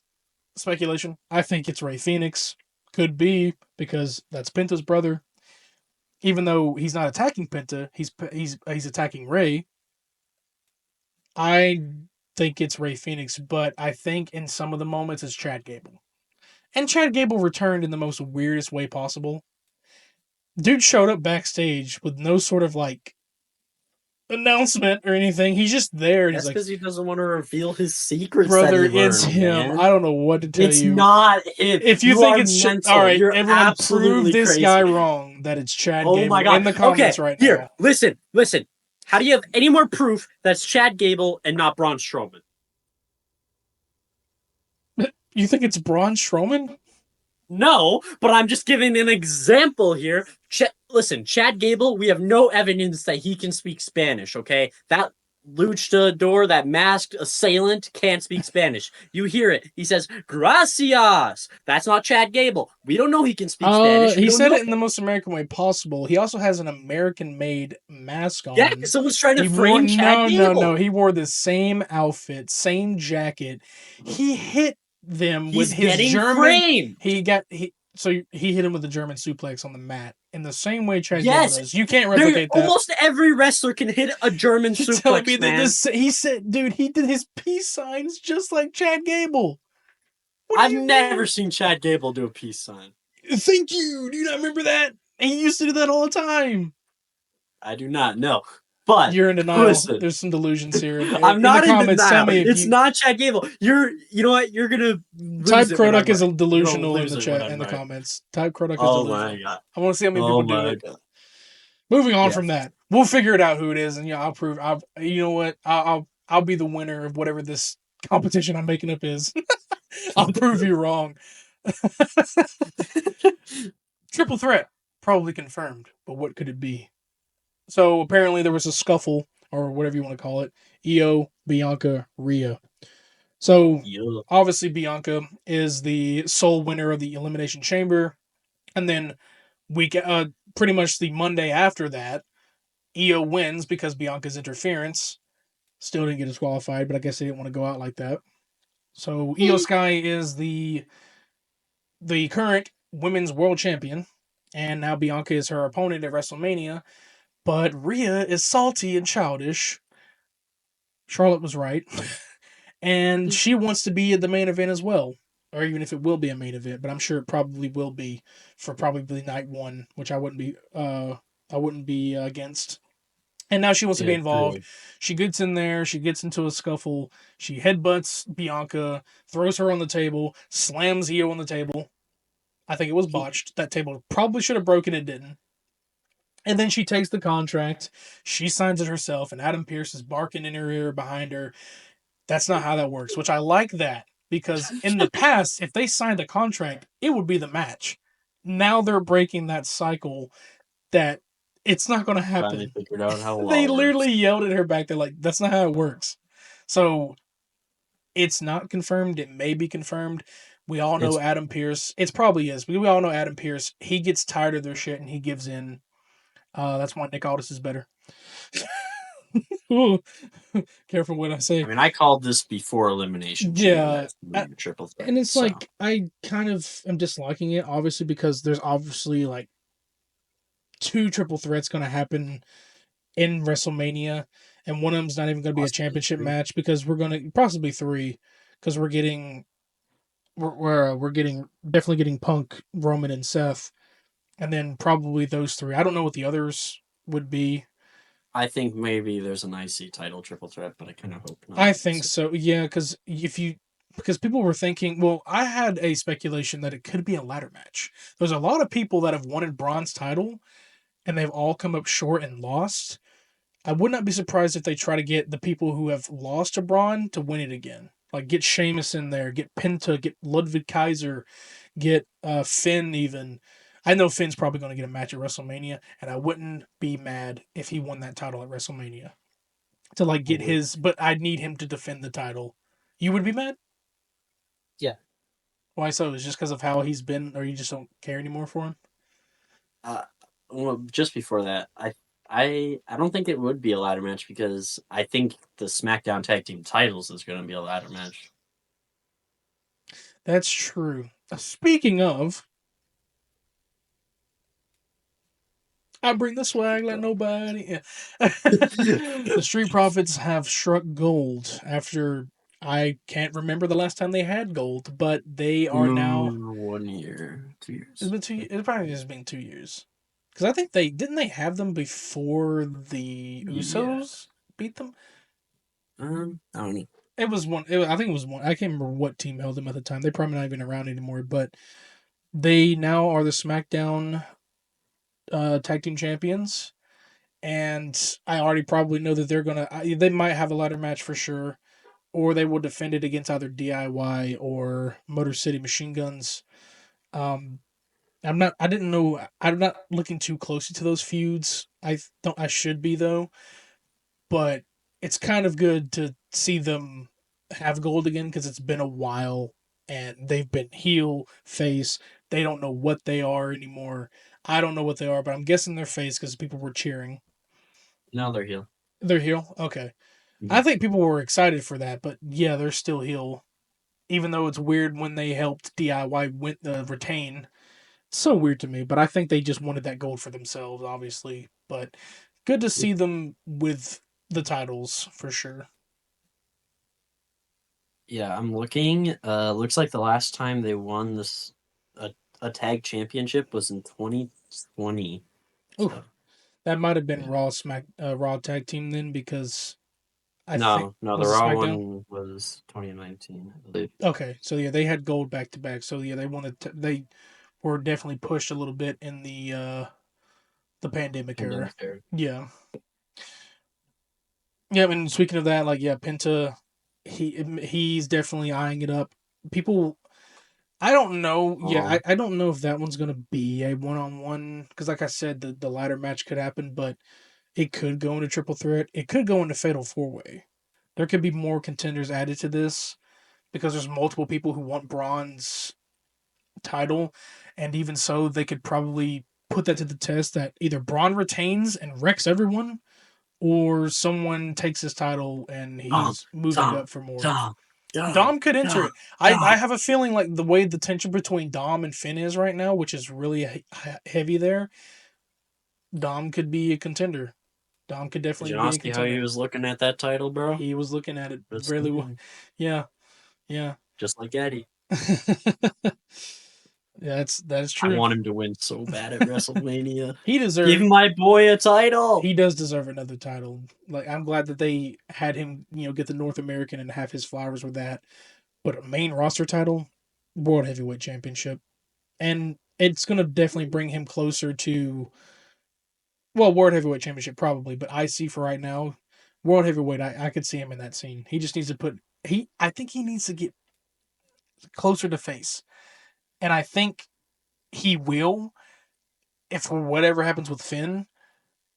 speculation. I think it's Ray Phoenix. Could be because that's Penta's brother. Even though he's not attacking Penta, he's attacking Ray. I think it's Ray Phoenix, but I think in some of the moments it's Chad Gable. And Chad Gable returned in the most weirdest way possible. Dude showed up backstage with no sort of like announcement or anything. He's just there and he's That's like, because he doesn't want to reveal his secrets that "Brother, he it's learned, him. I man. don't know what to tell It's you. not him. If you You think are it's all mental. right, You're everyone prove absolutely this guy crazy. wrong that it's Chad Oh my Gable in god. the Okay, comments right here, now." listen. How do you have any more proof that's Chad Gable and not Braun Strowman? You think it's Braun Strowman? No, but I'm just giving an example here. Listen, Chad Gable, we have no evidence that he can speak Spanish, okay? That luchador, that masked assailant, can't speak Spanish. You hear it. He says, gracias. That's not Chad Gable. We don't know he can speak Spanish. We He don't said know. it in the most American way possible. He also has an American-made mask Yeah, on. someone's trying to He wore frame Chad no. Gable. He wore the same outfit, same jacket. He hit them with He's his getting German. framed. He hit him with the German suplex on the mat in the same way Chad Gable Yes, does. You can't replicate that. almost every wrestler can hit a German You're telling me suplex, that man. he said, dude, he did his peace signs just like Chad Gable. What do I've you never mean? seen Chad Gable do a peace sign. Thank you. Do you not remember that? He used to do that all the time. I do not know. But You're in denial. listen, There's some delusions here. I'm In the not in comments, tell denial. me if It's you not Chad Gable. You know what? You're gonna type lose it when I Krodok is write. a You're gonna delusional in lose the it when chat I in the write. comments. Type Krodok is Oh my delusional. god. I want to see how many Oh people do my it. god. Moving on from Yes. that, we'll figure it out who it is, and I'll prove. You know what? I'll be the winner of whatever this competition I'm making up is. I'll prove you wrong. Triple threat probably confirmed, but what could it be? So apparently there was a scuffle or whatever you want to call it. Io, Bianca, Rhea. So Yeah. obviously Bianca is the sole winner of the Elimination Chamber, and then pretty much the Monday after that, Io wins because Bianca's interference, Still didn't get disqualified, but I guess they didn't want to go out like that. So Io Eh, Sky is the current women's world champion, and now Bianca is her opponent at WrestleMania. But Rhea is salty and childish. Charlotte was right, and she wants to be at the main event as well, or even if it will be a main event. But I'm sure it probably will be for probably night one, which I wouldn't be against. And now she wants to be Yeah, involved. true. She gets in there. She gets into a scuffle. She headbutts Bianca, throws her on the table, slams Io on the table. I think it was botched. That table probably should have broken. It didn't. And then she takes the contract. She signs it herself, and Adam Pearce is barking in her ear behind her. That's not how that works, which I like that because in the past, if they signed a contract, it would be the match. Now they're breaking that cycle that it's not going to Finally happen. figured out how They law works. literally yelled at her back. They're like, that's not how it works. So it's not confirmed. It may be confirmed. We all know It's Adam Pearce. It probably is. We all know Adam Pearce. He gets tired of their shit and he gives in. That's why Nick Aldis is better. Ooh, careful what I I say. mean, I called this before Elimination Chamber Yeah, that's gonna be a triple threat. and it's So like I kind of am disliking it, obviously, because there's obviously like two triple threats going to happen in WrestleMania, and one of them's not even going to be a possibly championship three. match because we're going to possibly three because we're getting definitely getting Punk, Roman, and Seth, and then probably those three. I don't know what the others would be. I think maybe there's an IC title triple threat, but I kind of hope not. I think So, so, yeah, because people were thinking, well, I had a speculation that it could be a ladder match. There's a lot of people that have wanted Braun's title, and they've all come up short and lost. I would not be surprised if they try to get the people who have lost to Braun to win it again. Like get Sheamus in there, get Penta, get Ludwig Kaiser, get Finn even. I know Finn's probably going to get a match at WrestleMania, and I wouldn't be mad if he won that title at WrestleMania to like I get would. his. But I'd need him to defend the title. You would be mad? Yeah. Why so? Is just because of how he's been, or you just don't care anymore for him? Uh, well, just before that, I don't think it would be a ladder match because I think the SmackDown Tag Team Titles is going to be a ladder match. That's true. Speaking of, I bring the swag like nobody. Yeah. The Street Profits have struck gold after I can't remember the last time they had gold, but they are now. 1 year, 2 years. It's been 2. It probably has been 2 years because I think they didn't they have them before the Yeah. Usos beat them. I don't know. It was one. I think it was one. I can't remember what team held them at the time. They're probably not even around anymore, but they now are the SmackDown tag team champions. And I already probably know that they might have a ladder match for sure, or they will defend it against either DIY or Motor City Machine Guns. Um, I didn't know. I'm not looking too closely to those feuds. I don't. I should be though, but it's kind of good to see them have gold again because it's been a while and they've been heel face. They don't know what they are anymore. I don't know what they are, but I'm guessing they're face because people were cheering. Now they're heel. They're heel. Okay. I Mhm. think people were excited for that, but yeah, they're still heel. Even though it's weird when they helped DIY retain. So weird to me, but I think they just wanted that gold for themselves, obviously. But good to see them with the titles for sure. Yeah, I'm looking. Looks like the last time they won a, a tag championship was in 2020. Oof, So that might have been yeah. Raw tag team then because I think No, the was it Raw SmackDown. one was 2019, I believe. Okay, so yeah, they had gold back to back. So yeah, they were definitely pushed a little bit in the pandemic era. Pandemic era. Yeah. Yeah, and speaking of that, like yeah, Penta, he's definitely eyeing it up. People, I don't know. Yeah, Oh, I don't know if that one's gonna be a one on one because, like I said, the ladder match could happen, but it could go into triple threat. It could go into fatal four way. There could be more contenders added to this because there's multiple people who want Braun's title, and even so, they could probably put that to the test that either Braun retains and wrecks everyone, or someone takes his title and Dom, he's moving Dom, up for more. Dom, Dom, Dom could enter Dom, it. I Dom. have a feeling like the way the tension between Dom and Finn is right now, which is really heavy there. Dom could be a contender. Dom could Did definitely you be not a see how he contender. was looking at that title, bro? He was looking at it Just really well. saying. Yeah, yeah. Just like Eddie. Yeah, that's I true. want him to win so bad at WrestleMania. He Give deserved. my boy a title. He does deserve another title. Like I'm glad that they had him, get the North American and have his flowers with that. But a main roster title, World Heavyweight Championship, and it's gonna definitely bring him closer to, well, World Heavyweight Championship probably, but IC for right now, World Heavyweight, I could see him in that scene. He just needs to put I think he needs to get closer to face, and I think he will if whatever happens with Finn.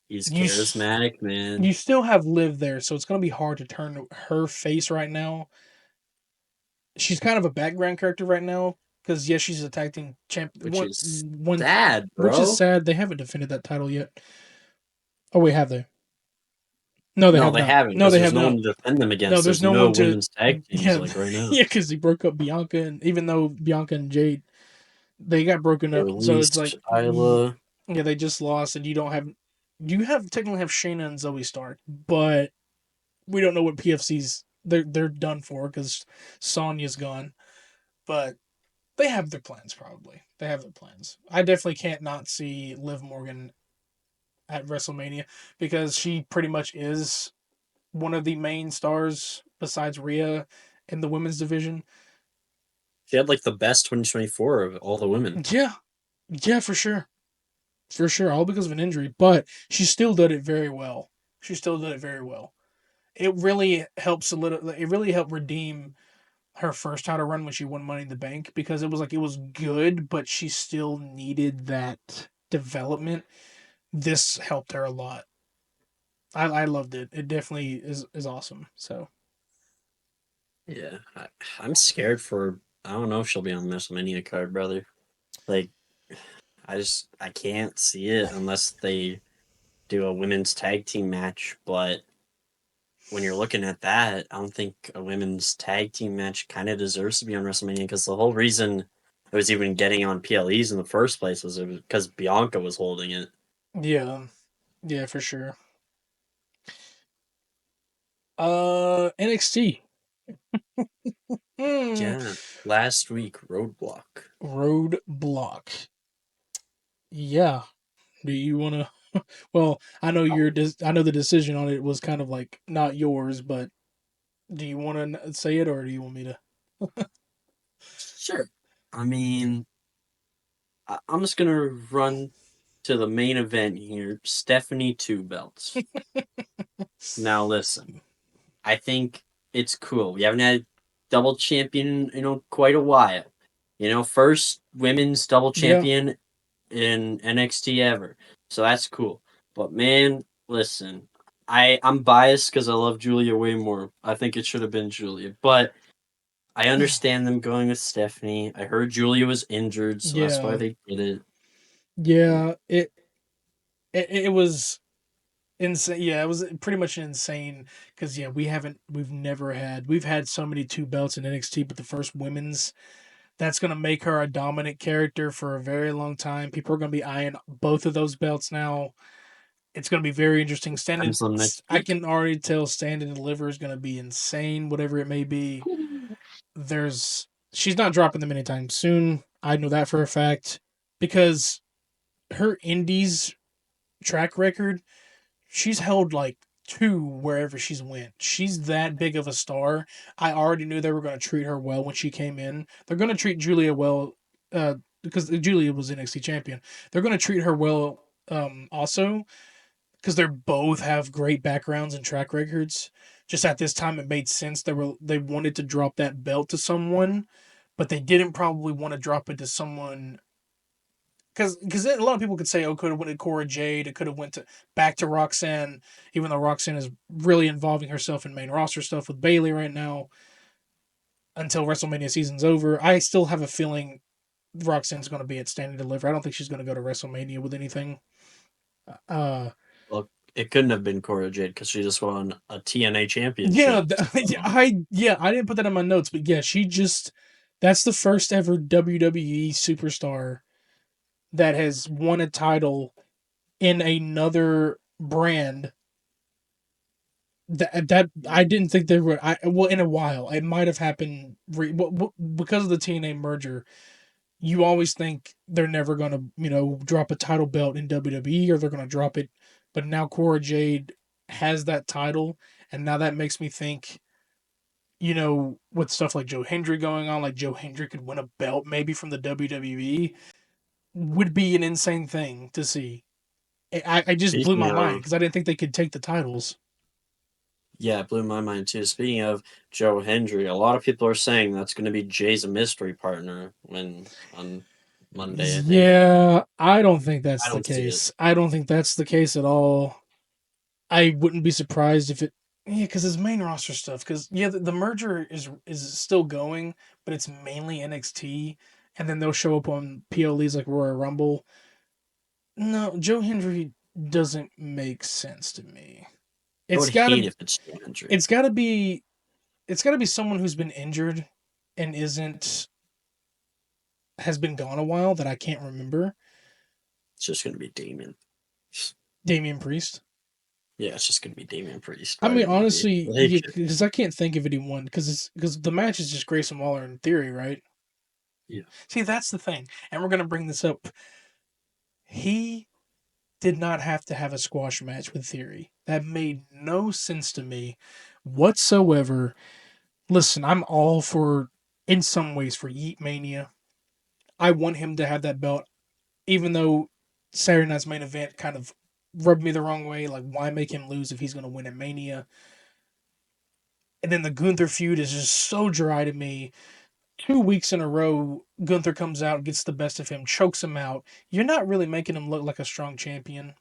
He's You charismatic, man. you still have Liv there, so it's gonna be hard to turn her face right now. She's kind of a background character right now because yes, she's a tag team champ. Which is One, sad, which is bro. sad. They haven't defended that title yet. Oh wait, have they? No, they No, have they not. haven't No, because they there's have no not. one to defend them No, against. there's There's no no one to. women's tag teams Yeah, like right now. yeah, because he broke up Bianca, and even though Bianca and Jade, they got broken They up, so it's released like, Isla. yeah, they just lost, and you don't have. You have technically have Shayna and Zoe Stark, but we don't know what PFC's they're done for because Sonya's gone. But they have their plans probably. They have their plans. I definitely can't not see Liv Morgan at WrestleMania because she pretty much is one of the main stars besides Rhea in the women's division. She had like the best 2024 of all the women. Yeah, yeah, for sure, for sure. All because of an injury, but she still did it very well. She still did it very well. It really helps a little. It really helped redeem her first title run when she won Money in the Bank because it was like it was good, but she still needed that development. This helped her a lot. I loved it. It definitely is awesome. So Yeah, I'm scared for. I don't know if she'll be on the WrestleMania card, brother. Like, I can't see it unless they do a women's tag team match. But when you're looking at that, I don't think a women's tag team match kind of deserves to be on WrestleMania because the whole reason it was even getting on PLEs in the first place was because Bianca was holding it. yeah, yeah, for sure. NXT. Hmm. Yeah, last week Roadblock. Roadblock. Yeah. Do you want to? Well, I know I know the decision on it was kind of like not yours, but do you want to say it or do you want me to? Sure. I mean, I'm just gonna run to the main event here. Stephanie two belts. Now listen, I think it's cool. We haven't had double champion quite a while. First women's double Yeah. champion in NXT ever. So that's cool. But man, listen, I'm biased because I love Julia way more. I think it should have been Julia, but I understand them going with Stephanie. I heard Julia was injured, so that's why Yeah. they did it. Yeah. It was insane. Yeah, it was pretty much insane because yeah, we've had so many two belts in NXT, but the first women's that's gonna make her a dominant character for a very long time. People are gonna be eyeing both of those belts now. It's gonna be very interesting. Depends on next I week. can already tell Stand and Deliver is gonna be insane, whatever it may be. There's she's not dropping them anytime soon. I know that for a fact because her indies track record, she's held like two wherever she's went. She's that big of a star. I already knew they were going to treat her well when she came in. They're going to treat Julia well because Julia was NXT champion. They're going to treat her well also because they both have great backgrounds and track records. Just at this time, it made sense. They wanted to drop that belt to someone, but they didn't probably want to drop it to someone because a lot of people could say, oh, could have went to Cora Jade, it could have went to back to Roxanne, even though Roxanne is really involving herself in main roster stuff with Bailey right now until WrestleMania season's over. I still have a feeling Roxanne's going to be at Stand and Deliver. I don't think she's going to go to WrestleMania with anything. Uh, Well, it couldn't have been Cora Jade because she just won a TNA Yeah, championship. I didn't put that in my notes, but yeah, she just that's the first ever WWE superstar that has won a title in another brand that I didn't think they were. I well in a while it might have happened because of the TNA merger. You always think they're never gonna drop a title belt in WWE or they're gonna drop it, but now Cora Jade has that title, and now that makes me think. With stuff like Joe Hendry going on, like Joe Hendry could win a belt maybe from the WWE, would be an insane thing to see. I just blew Speaking my mind of, because I didn't think they could take the titles. yeah, it blew my mind too. Speaking of Joe Hendry, a lot of people are saying that's going to be Jay's mystery partner when on Monday, I think. Yeah, I don't think I that's the don't see it. case. I don't think that's the case at all. I wouldn't be surprised if it. Yeah, because his main roster stuff. Because yeah, the merger is still going, but it's mainly NXT, and then they'll show up on PLEs like Royal Rumble. No, Joe Hendry doesn't make sense to me. I It's would gotta hate if it's Joe Hendry. it's gotta be it's gotta be someone who's been injured and isn't has been gone a while that I can't remember. It's just going to be Damien. Damian Priest. Yeah, it's just going to be Damien Priest. I Why mean, wouldn't it be? honestly, Like, yeah, because I can't think of anyone because the match is just Grayson Waller in theory, right? yeah. See, that's the thing, and we're gonna bring this up. He did not have to have a squash match with Theory. That made no sense to me whatsoever. Listen, I'm all for, in some ways, for Yeet Mania. I want him to have that belt, even though Saturday Night's main event kind of rubbed me the wrong way. Like, why make him lose if he's going to win at Mania? And then the Gunther feud is just so dry to me. 2 weeks in a row, Gunther comes out, gets the best of him, chokes him out. You're not really making him look like a strong champion.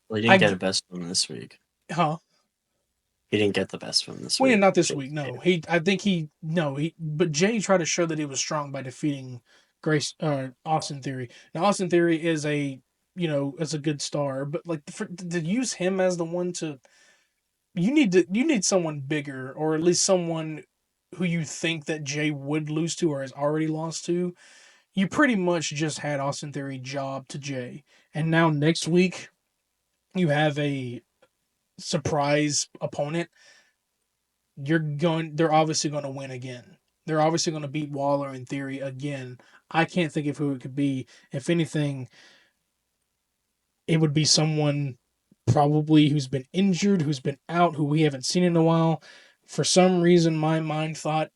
Well, he didn't get I, a best one this week. huh? He didn't get the best one this Well, yeah, week. not this Jay week. No, did. I think no, but Jay tried to show that he was strong by defeating Austin Theory. Now, Austin Theory is is a good star, but like to use him as the one to, you need someone bigger, or at least someone who you think that Jay would lose to or has already lost to. You pretty much just had Austin Theory job to Jay, and now next week you have a surprise opponent. They're obviously going to win again. They're obviously going to beat Waller in theory again. I can't think of who it could be. If anything, it would be someone probably who's been injured, who's been out, who we haven't seen in a while. For some reason, my mind thought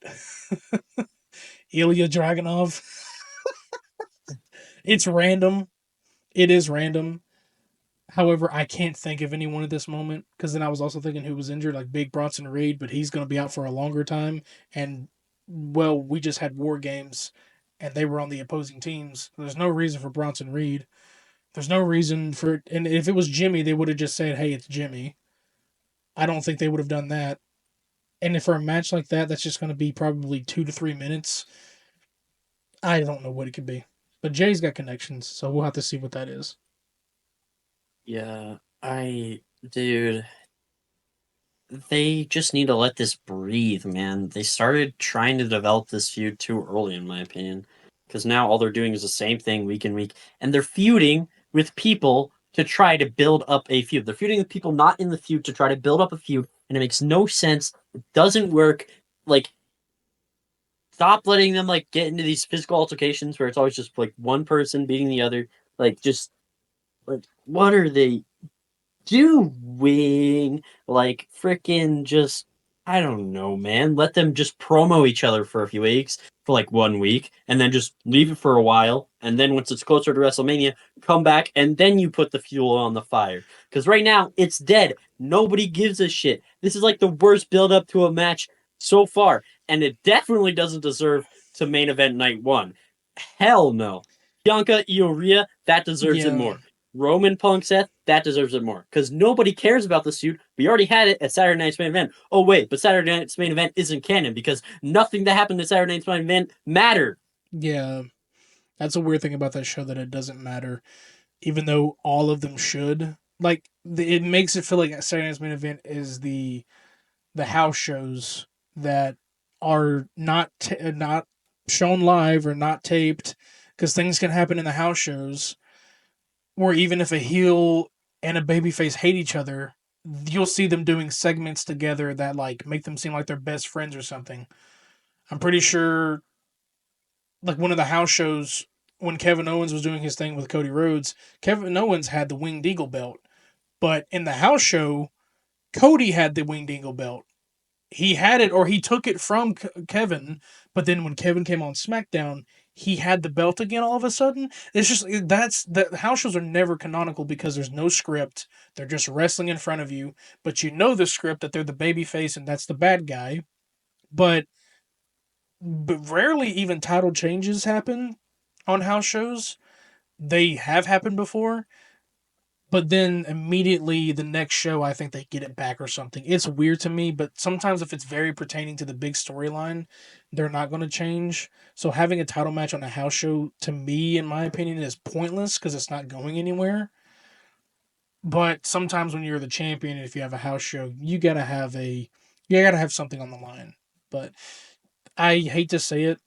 Ilya Dragunov. It's random. It is random. However, I can't think of anyone at this moment because then I was also thinking who was injured, like Big Bronson Reed, but he's going to be out for a longer time. And, well, we just had War Games and they were on the opposing teams. There's no reason for Bronson Reed. There's no reason for, and if it was Jimmy, they would have just said, hey, it's Jimmy. I don't think they would have done that. And if for a match like that, that's just going to be probably 2 to 3 minutes. I don't know what it could be. But Jay's got connections, so we'll have to see what that is. Yeah, dude, they just need to let this breathe, man. They started trying to develop this feud too early, in my opinion, because now all they're doing is the same thing week in week, and they're feuding with people to try to build up a feud. They're feuding with people not in the feud to try to build up a feud, and it makes no sense. It doesn't work. Like, stop letting them like get into these physical altercations where it's always just like one person beating the other. Like, just like, what are they doing? Like, freaking just, I don't know, man. Let them just promo each other for a few weeks, for like 1 week, and then just leave it for a while. And then once it's closer to WrestleMania, come back, and then you put the fuel on the fire. Because right now, it's dead. Nobody gives a shit. This is like the worst build up to a match so far. And it definitely doesn't deserve to main event night one. Hell no. Bianca Io Rhea, that deserves it Yeah, more. Roman Punk Seth, that deserves it more. Because nobody cares about the feud. We already had it at Saturday Night's main event. Oh, wait, but Saturday Night's main event isn't canon because nothing that happened at Saturday Night's main event mattered. yeah. That's a weird thing about that show that it doesn't matter, even though all of them should. like it makes it feel like Saturday Night's main event is the house shows that are not shown live or not taped because things can happen in the house shows where even if a heel and a babyface hate each other, you'll see them doing segments together that like make them seem like they're best friends or something. I'm pretty sure like one of the house shows when Kevin Owens was doing his thing with Cody Rhodes, Kevin Owens had the Winged Eagle belt, but in the house show, Cody had the Winged Eagle belt. He had it or he took it from Kevin, but then when Kevin came on SmackDown, he had the belt again all of a sudden. It's just that's the house shows are never canonical because there's no script. They're just wrestling in front of you, but you know the script that they're the baby face and that's the bad guy. But rarely even title changes happen on house shows. They have happened before, but then immediately the next show I think they get it back or something. It's weird to me, but sometimes if it's very pertaining to the big storyline, they're not going to change. So having a title match on a house show to me in my opinion is pointless because it's not going anywhere. But sometimes when you're the champion if you have a house show, you got to have something on the line. But I hate to say it,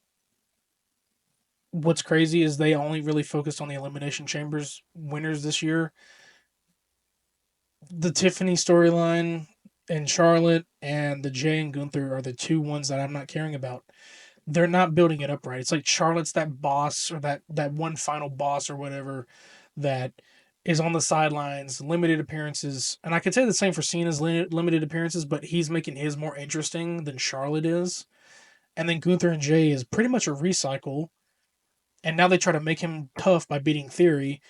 what's crazy is they only really focused on the elimination chambers winners this year. The Tiffany storyline and Charlotte and the Jay and Gunther are the two ones that I'm not caring about. They're not building it up right. It's like Charlotte's that boss or that one final boss or whatever that is on the sidelines, limited appearances. And I could say the same for Cena's limited appearances, but he's making his more interesting than Charlotte is. And then Gunther and Jay is pretty much a recycle. And now they try to make him tough by beating Theory.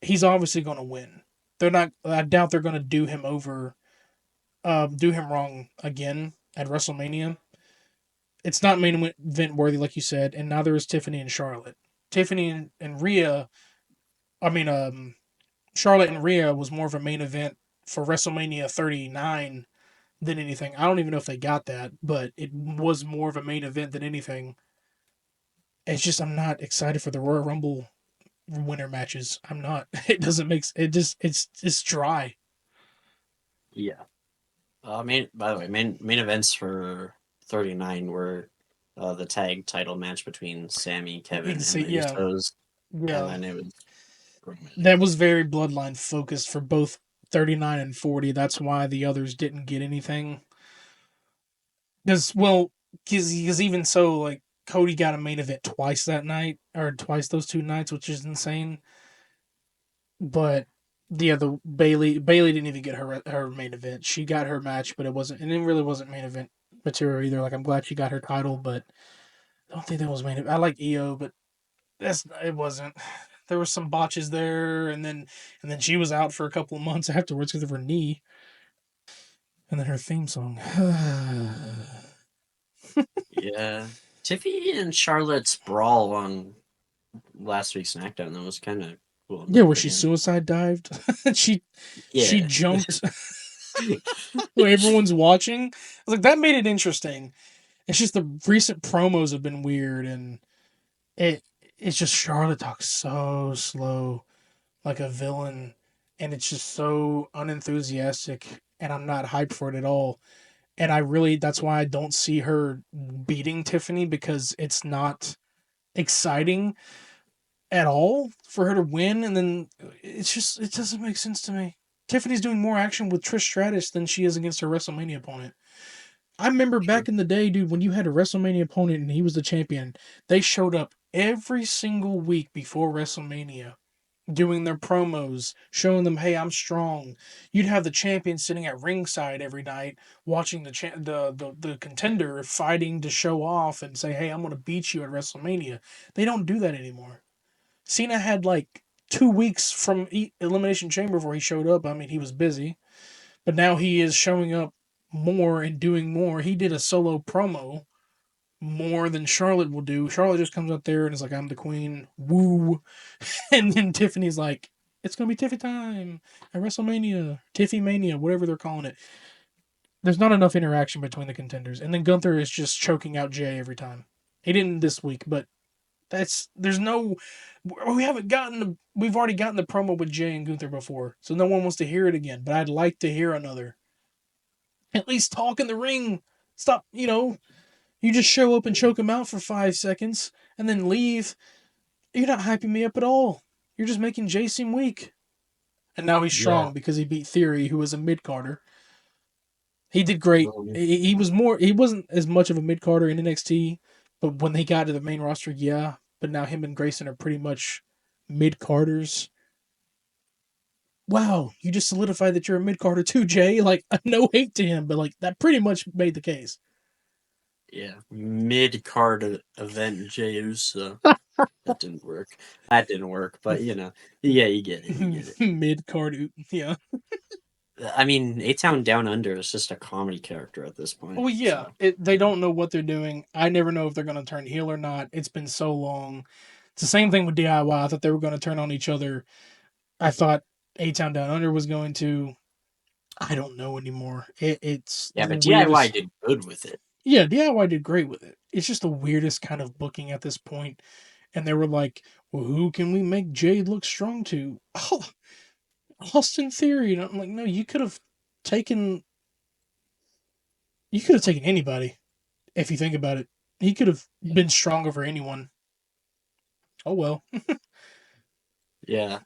He's obviously going to win. They're not. I doubt they're going to do him over, do him wrong again at WrestleMania. It's not main event worthy, like you said, and neither is Tiffany and Charlotte. Tiffany and Rhea, I mean, Charlotte and Rhea was more of a main event for WrestleMania 39 than anything. I don't even know if they got that, but it was more of a main event than anything. It's just I'm not excited for the Royal Rumble winner matches. I'm not. It doesn't make it just it's dry. Yeah. By the way, main events for 39 were the tag title match between Sammy, You can Kevin, and see, the yeah, Usos, and yeah, then it was Roman that and was very bloodline focused for both 39 and 40. That's why the others didn't get anything. Because well, because even so, like Cody got a main event twice that night or twice those two nights, which is insane. But yeah, the Bailey didn't even get her main event. She got her match, but it really wasn't main event material either. Like I'm glad she got her title, but I don't think that was main event. I like EO, but it wasn't. There was some botches there, and then she was out for a couple of months afterwards because of her knee. And then her theme song. yeah. Tiffy and Charlotte's brawl on last week's SmackDown that was kind of cool in Yeah, the where she beginning. suicide dived. She Yeah. jumped where everyone's watching. I was like, that made it interesting. It's just the recent promos have been weird, and it it's just Charlotte talks so slow, like a villain, and it's just so unenthusiastic, and I'm not hyped for it at all. And that's why I don't see her beating Tiffany because it's not exciting at all for her to win, and then it doesn't make sense to me. Tiffany's doing more action with Trish Stratus than she is against her WrestleMania opponent. I remember back True. in the day, dude, when you had a WrestleMania opponent and he was the champion, they showed up every single week before WrestleMania doing their promos, showing them, "Hey, I'm strong." You'd have the champion sitting at ringside every night, watching the contender fighting to show off and say, "Hey, I'm going to beat you at WrestleMania." They don't do that anymore. Cena had like 2 weeks from Elimination Chamber before he showed up. I mean, he was busy, but now he is showing up more and doing more. He did a solo promo more than Charlotte will do. Charlotte just comes out there and is like, "I'm the queen." Woo. And then Tiffany's like, "It's gonna be Tiffy time at WrestleMania, Tiffy Mania, whatever they're calling it." There's not enough interaction between the contenders, and then Gunther is just choking out Jay every time. He didn't this week, but There's no we haven't gotten we've already gotten the promo with Jay and Gunther before, so no one wants to hear it again. But I'd like to hear another. At least talk in the ring. Stop, you just show up and choke him out for 5 seconds and then leave. You're not hyping me up at all. You're just making Jay seem weak. And now he's Yeah. strong because he beat Theory, who was a mid Carter. He did great. Um, He was more. He wasn't as much of a mid Carter in NXT, but when they got to the main roster, yeah. But now him and Grayson are pretty much mid Carters. Wow, you just solidified that you're a mid Carter too, Jay. Like no hate to him, but like that pretty much made the case. yeah. Mid card event Jey Uso. That didn't work. That didn't work. But yeah, you get it. You get it. Mid Carter, yeah. I mean, A Town Down Under is just a comedy character at this point. Well, yeah, So they don't know what they're doing. I never know if they're going to turn heel or not. It's been so long. It's the same thing with DIY. I thought they were going to turn on each other. I thought A Town Down Under was going to. I don't know anymore. It's yeah, the but DIY weirdest. did good with it. Yeah, DIY did great with it. It's just the weirdest kind of booking at this point. And they were like, well, who can we make Jade look strong to? Oh, Austin Theory. And I'm like, no, taken. You could have taken anybody if you think about it. He could have been stronger for anyone. Oh well. Yeah.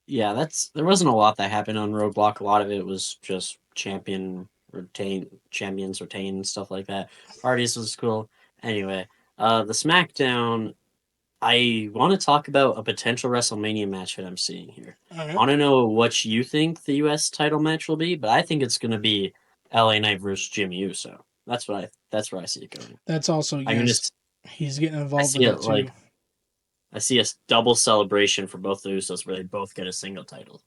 Yeah, there wasn't a lot that happened on Roadblock. A lot of it was just champions retain and stuff like that. Hardys was cool. Anyway, the SmackDown. I want to talk about a potential WrestleMania match that I'm seeing here. All I right. want to know what you think the U.S. title match will be, but I think it's going to be LA Knight versus Jimmy Uso. That's where I see it going. That's also I'm gonna yes. He's getting I involved see with it that too. like I see a double celebration for both the Usos where they both get a single title.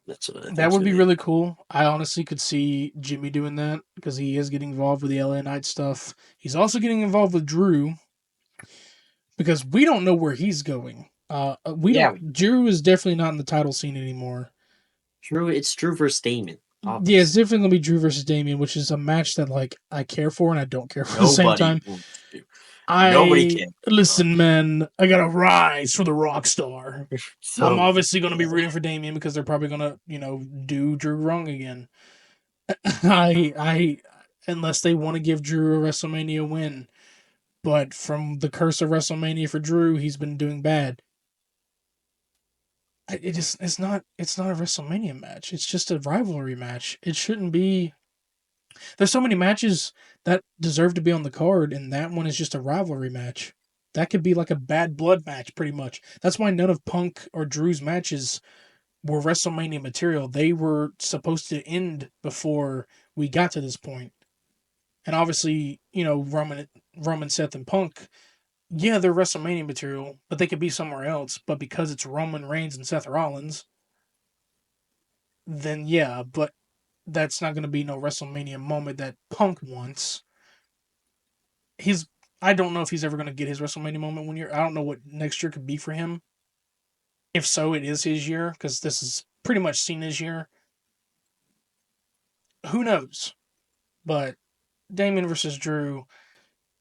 That's what I That think's would gonna be be. really cool. I honestly could see Jimmy doing that because he is getting involved with the LA Knight stuff. He's also getting involved with Drew because we don't know where he's going. We Yeah, don't. Drew is definitely not in the title scene anymore. Drew. It's Drew versus Damon, Yeah, it's obviously. definitely gonna be Drew versus Damien, which is a match that like I care for and I don't care for at the same Nobody time. wants to. Nobody I cares. But listen, man. I gotta rise for the rock star. I'm so obviously gonna be rooting for Damien because they're probably gonna, do Drew wrong again. I unless they want to give Drew a WrestleMania win. But from the curse of WrestleMania for Drew, he's been doing bad. It's not a WrestleMania match. It's just a rivalry match. It shouldn't be. There's so many matches that deserve to be on the card, and that one is just a rivalry match. That could be like a bad blood match, pretty much. That's why none of Punk or Drew's matches were WrestleMania material. They were supposed to end before we got to this point. And obviously, Roman, Seth, and Punk, yeah, they're WrestleMania material, but they could be somewhere else. But because it's Roman Reigns and Seth Rollins, then yeah, but that's not going to be no WrestleMania moment that Punk wants. He's I don't know if he's ever going to get his WrestleMania moment one year. I don't know what next year could be for him. If so, it is his year because this is pretty much Cena's year. Who knows? But Damon versus Drew,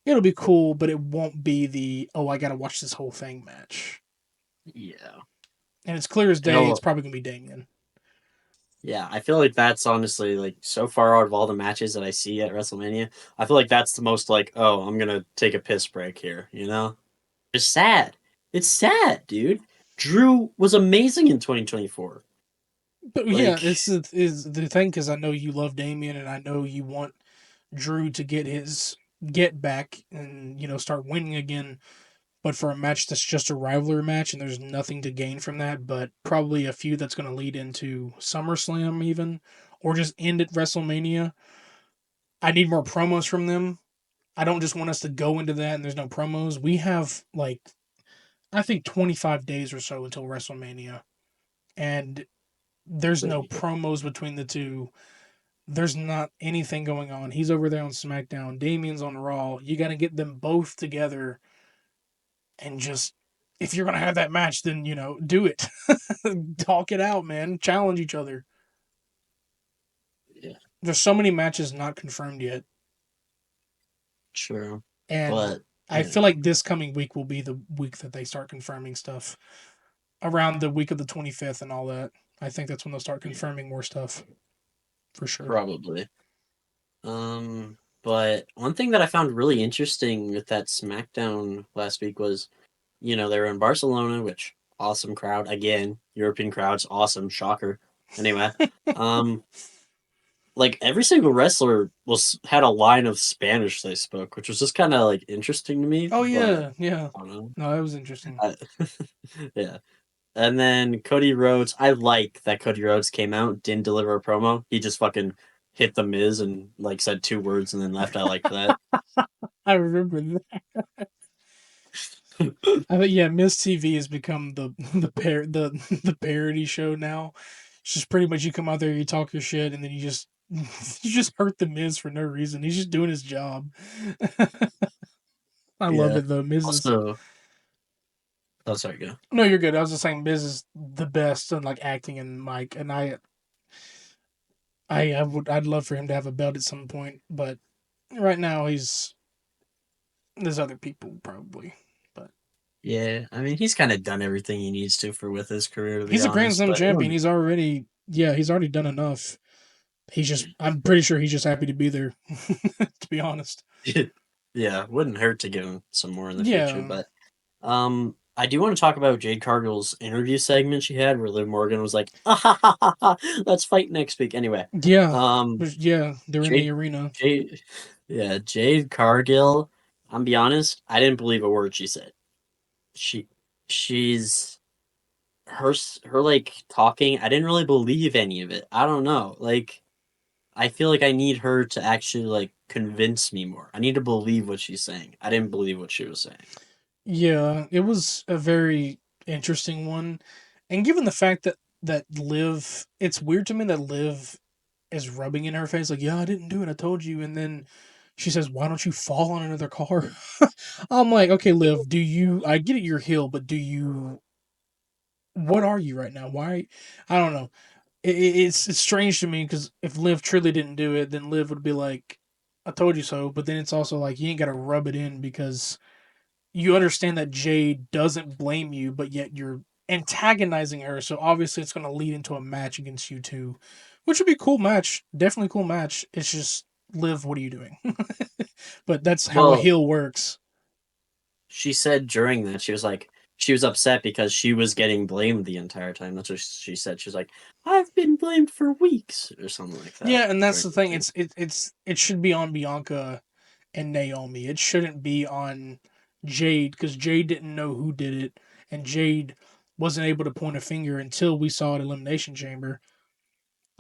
it'll be cool, but it won't be the I gotta watch this whole thing match. yeah, And it's clear as day. It's it'll. probably gonna be Damien. Yeah, I feel like that's honestly like so far out of all the matches that I see at WrestleMania, I feel like that's the most like, oh, I'm gonna take a piss break here. It's sad. It's sad, dude. Drew was amazing in 2024. But yeah, Like, it's is the thing because I know you love Damien and I know you want Drew to get his get back and start winning again. But for a match that's just a rivalry match and there's nothing to gain from that, but probably a feud that's going to lead into SummerSlam even, or just end at WrestleMania. I need more promos from them. I don't just want us to go into that and there's no promos. We have like I think 25 days or so until WrestleMania, and there's no promos between the two. There's not anything going on. He's over there on SmackDown. Damien's on Raw. You got to get them both together and just if you're gonna have that match, then do it. Talk it out, man. Challenge each other. yeah, There's so many matches not confirmed yet, true. and But I Yeah, feel like this coming week will be the week that they start confirming stuff around the week of the 25th and all that. I think that's when they'll start yeah, confirming more stuff for sure. probably. But one thing that I found really interesting with that SmackDown last week was, they were in Barcelona, which awesome crowd again, European crowds, awesome, shocker. Anyway, um, like every single wrestler was had a line of Spanish they spoke, which was just kind of like interesting to me. Oh But yeah, yeah. I don't know. No, that was interesting. I, yeah. And then Cody Rhodes, I like that Cody Rhodes came out, didn't deliver a promo. He just fucking hit the Miz and like said two words and then left. I liked that. I remember that. I think yeah, Miss TV has become the parody show now. It's just pretty much you come out there, you talk your shit, and then you just you just hurt the Miz for no reason. He's just doing his job. I love Yeah. it though. Miz is Also, oh sorry, go. no, you're good. I was just saying Miz is the best on like acting and Mike, and I'd love for him to have a belt at some point, but right now there's other people probably, but Yeah, I mean he's kind of done everything he needs to for with his career, to be he's a Grand honest. Slam But champion. He's already done enough. I'm pretty sure he's just happy to be there. To be honest, yeah, wouldn't hurt to give him some more in the future. yeah, But I do want to talk about Jade Cargill's interview segment she had, where Liv Morgan was like, ah, ha, ha, ha, ha, "Let's fight next week." Anyway, yeah, um, yeah. They're in the Jade, arena. Jade, yeah, Jade Cargill. I'm be honest, I didn't believe a word she said. She, she's her like talking. I didn't really believe any of it. I don't know. Like, I feel like I need her to actually like convince me more. I need to believe what she's saying. I didn't believe what she was saying. Yeah, it was a very interesting one, and given the fact that Liv, it's weird to me that Liv is rubbing in her face like, "Yeah, I didn't do it. I told you." And then she says, "Why don't you fall on another car?" I'm like, "Okay, Liv, do you? I get it, you're heel, but do you? What are you right now? Why? I don't know. It's strange to me because if Liv truly didn't do it, then Liv would be like, "I told you so." But then it's also like you ain't got to rub it in because you understand that Jade doesn't blame you, but yet you're antagonizing her. So obviously it's going to lead into a match against you two, which would be a cool match. Definitely cool match. It's just Liv, what are you doing? But that's how a Well, heel works. she said during that she was like she was upset because she was getting blamed the entire time. That's what she said. She was like, "I've been blamed for weeks" or something like that Yeah, and that's during the the thing. thing. It should be on Bianca and Naomi. It shouldn't be on Jade because Jade didn't know who did it, and Jade wasn't able to point a finger until we saw it Elimination Chamber.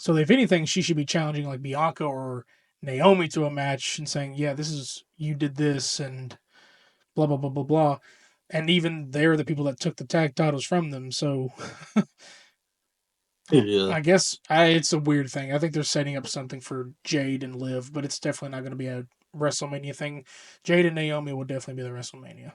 So if anything, she should be challenging like Bianca or Naomi to a match and saying, "Yeah, this is you did this," and blah blah blah blah blah. And even they're the people that took the tag titles from them. So Yeah, I guess it's a weird thing. I think they're setting up something for Jade and Liv, but it's definitely not going to be a WrestleMania thing. Jade and Naomi will definitely be the WrestleMania.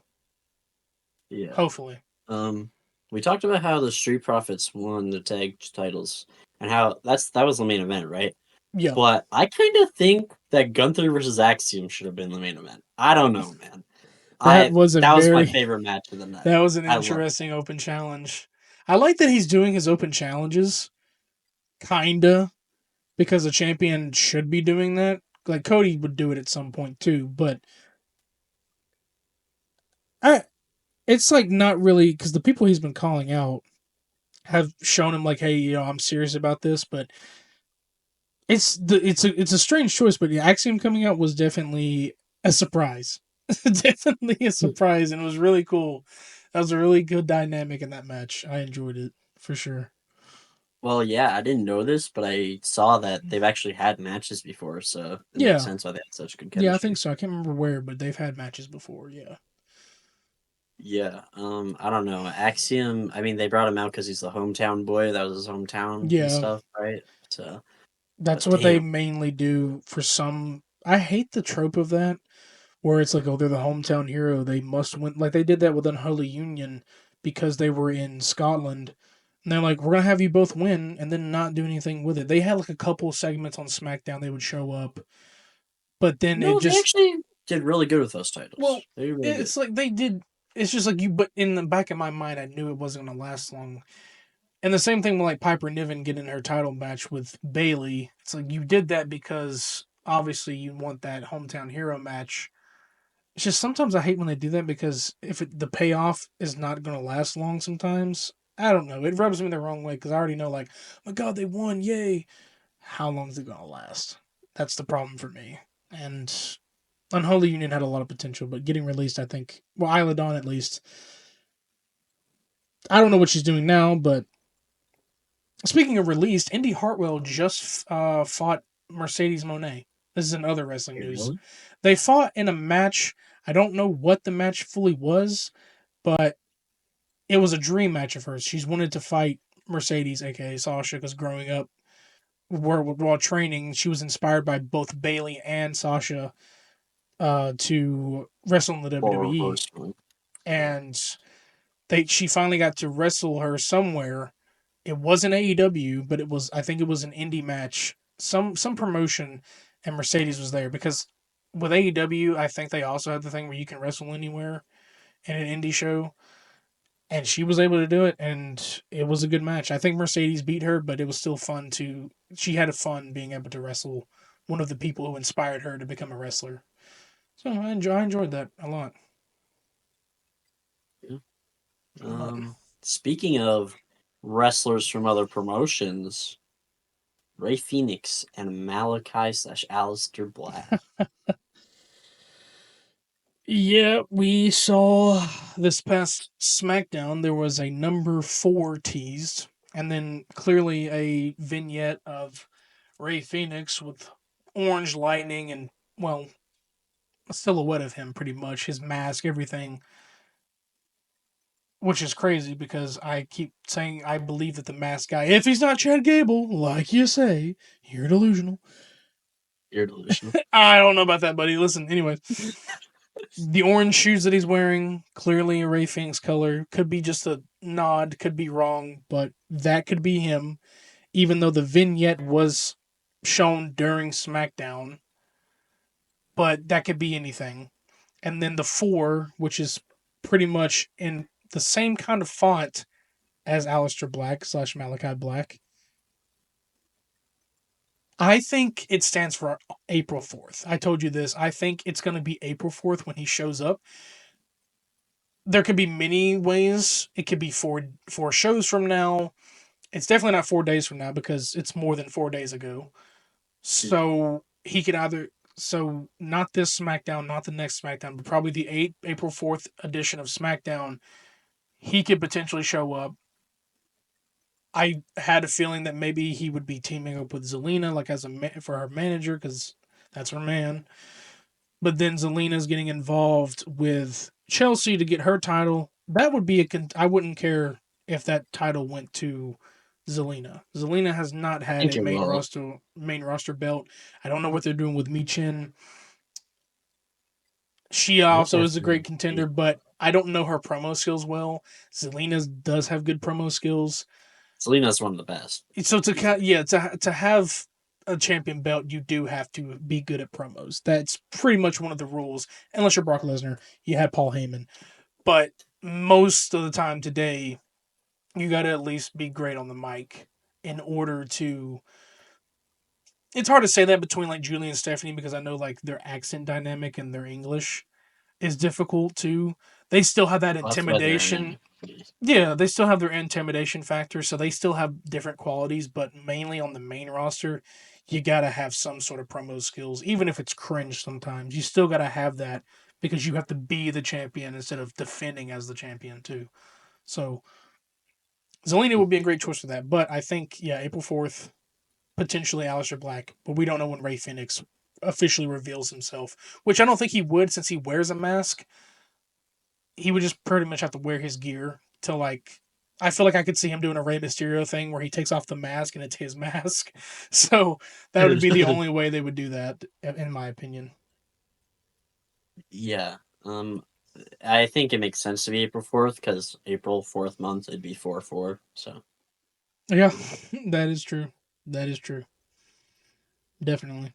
yeah. Hopefully. Um, we talked about how the Street Profits won the tag titles and how that was the main event, right? Yeah. But I kind of think that Gunther versus Axiom should have been the main event. I don't know, man. That I was a That was my very favorite match of the night. that was an I love interesting open challenge. I like that he's doing his open challenges, kinda, because a champion should be doing that. Like Cody would do it at some point too, but I it's like not really because the people he's been calling out have shown him like, hey, I'm serious about this, but it's a strange choice. But the Axiom coming out was definitely a surprise, definitely a it. surprise, and it was really cool. That was a really good dynamic in that match. I enjoyed it for sure. Well, yeah, I didn't know this, but I saw that they've actually had matches before, so it makes Yeah, sense why they had such good yeah, I think chemistry. so. I can't remember where, but they've had matches before. Yeah, Yeah, I don't know. Axiom, I mean, they brought him out because he's the hometown boy. That was his hometown and yeah, stuff, right? So, that's but what they damn. mainly do for some. I hate the trope of that where it's like, oh, they're the hometown hero. They must win. Like they did that with Unholy Union because they were in Scotland. And they're like, we're going to have you both win and then not do anything with it. They had like a couple segments on SmackDown they would show up, but then it No, they just, actually. did really good with those Well, titles. They did really good. it's like they did. It's just like you, but in the back of my mind, I knew it wasn't going to last long. And the same thing with like Piper Niven getting her title match with Bailey. It's like you did that because obviously you want that hometown hero match. It's just sometimes I hate when they do that because if the payoff is not going to last long, sometimes I don't know. It rubs me the wrong way because I already know like, oh my God, they won, yay! How long is it going to last? That's the problem for me. And Unholy Union had a lot of potential, but getting released, I think, well, Isla Dawn at least. I don't know what she's doing now, but speaking of released, Indy Hartwell just fought Mercedes Monet. This is in other wrestling Okay, news. really? They fought in a match. I don't know what the match fully was, but it was a dream match of hers. She's wanted to fight Mercedes, aka Sasha, because growing up, while training, she was inspired by both Bailey and Sasha to wrestle in the For WWE, Horseman. Yeah. and she finally got to wrestle her somewhere. It wasn't AEW, but it was, I think it was an indie match, some promotion, and Mercedes was there because with AEW, I think they also have the thing where you can wrestle anywhere in an indie show, and she was able to do it, and it was a good match. I think Mercedes beat her, but it was still fun to. She had a fun being able to wrestle one of the people who inspired her to become a wrestler. So I enjoyed that a lot. Yeah. But Speaking of wrestlers from other promotions, Ray Phoenix and Malachi slash Aleister Black. yeah, we saw this past SmackDown. There was a number 4 teased, and then clearly a vignette of Ray Phoenix with orange lightning and, well, a silhouette of him pretty much, his mask, everything, which is crazy because I keep saying I believe that the mask guy, if he's not Chad Gable, like you say, you're delusional. You're delusional. I don't know about that, buddy. Listen, anyway, the orange shoes that he's wearing, clearly a Ray Phoenix color, could be just a nod, could be wrong, but that could be him, even though the vignette was shown during SmackDown, but that could be anything. And then the 4, which is pretty much in the same kind of font as Aleister Black slash Malachi Black. I think it stands for April 4th. I told you this. I think it's going to be April 4th when he shows up. There could be many ways. It could be four shows from now. It's definitely not 4 days from now because it's more than 4 days ago. So he could either, so not this SmackDown, not the next SmackDown, but probably the April 4th edition of SmackDown. He could potentially show up. I had a feeling that maybe he would be teaming up with Zelina, like as for her manager, because that's her man. But then Zelina's getting involved with Chelsea to get her title. That would be I wouldn't care if that title went to Zelina. Zelina has not I had think a it will. main roster belt. I don't know what they're doing with Michin. She I think also that's is a great going to contender, be. but I don't know her promo skills well. Zelina does have good promo skills. Selena's one of the best. So Easily. to have a champion belt, you do have to be good at promos. That's pretty much one of the rules. Unless you're Brock Lesnar, you had Paul Heyman, but most of the time today, you got to at least be great on the mic in order to. It's hard to say that between like Julie and Stephanie because I know like their accent dynamic and their English is difficult too. They still have that Well, that's why they're in intimidation. NXT. Yeah, they still have their intimidation factor, so they still have different qualities, but mainly on the main roster, you gotta have some sort of promo skills, even if it's cringe sometimes. You still gotta have that because you have to be the champion instead of defending as the champion too. So Zelina would be a great choice for that. But I think, yeah, April 4th, potentially Aleister Black, but we don't know when Ray Phoenix officially reveals himself, which I don't think he would since he wears a mask. He would just pretty much have to wear his gear to like. I feel like I could see him doing a Rey Mysterio thing where he takes off the mask and it's his mask. So that would be the only way they would do that, in my opinion. Yeah. I think it makes sense to be April 4th because April 4th month it'd be 4/4. So Yeah, that is true. That is true. Definitely.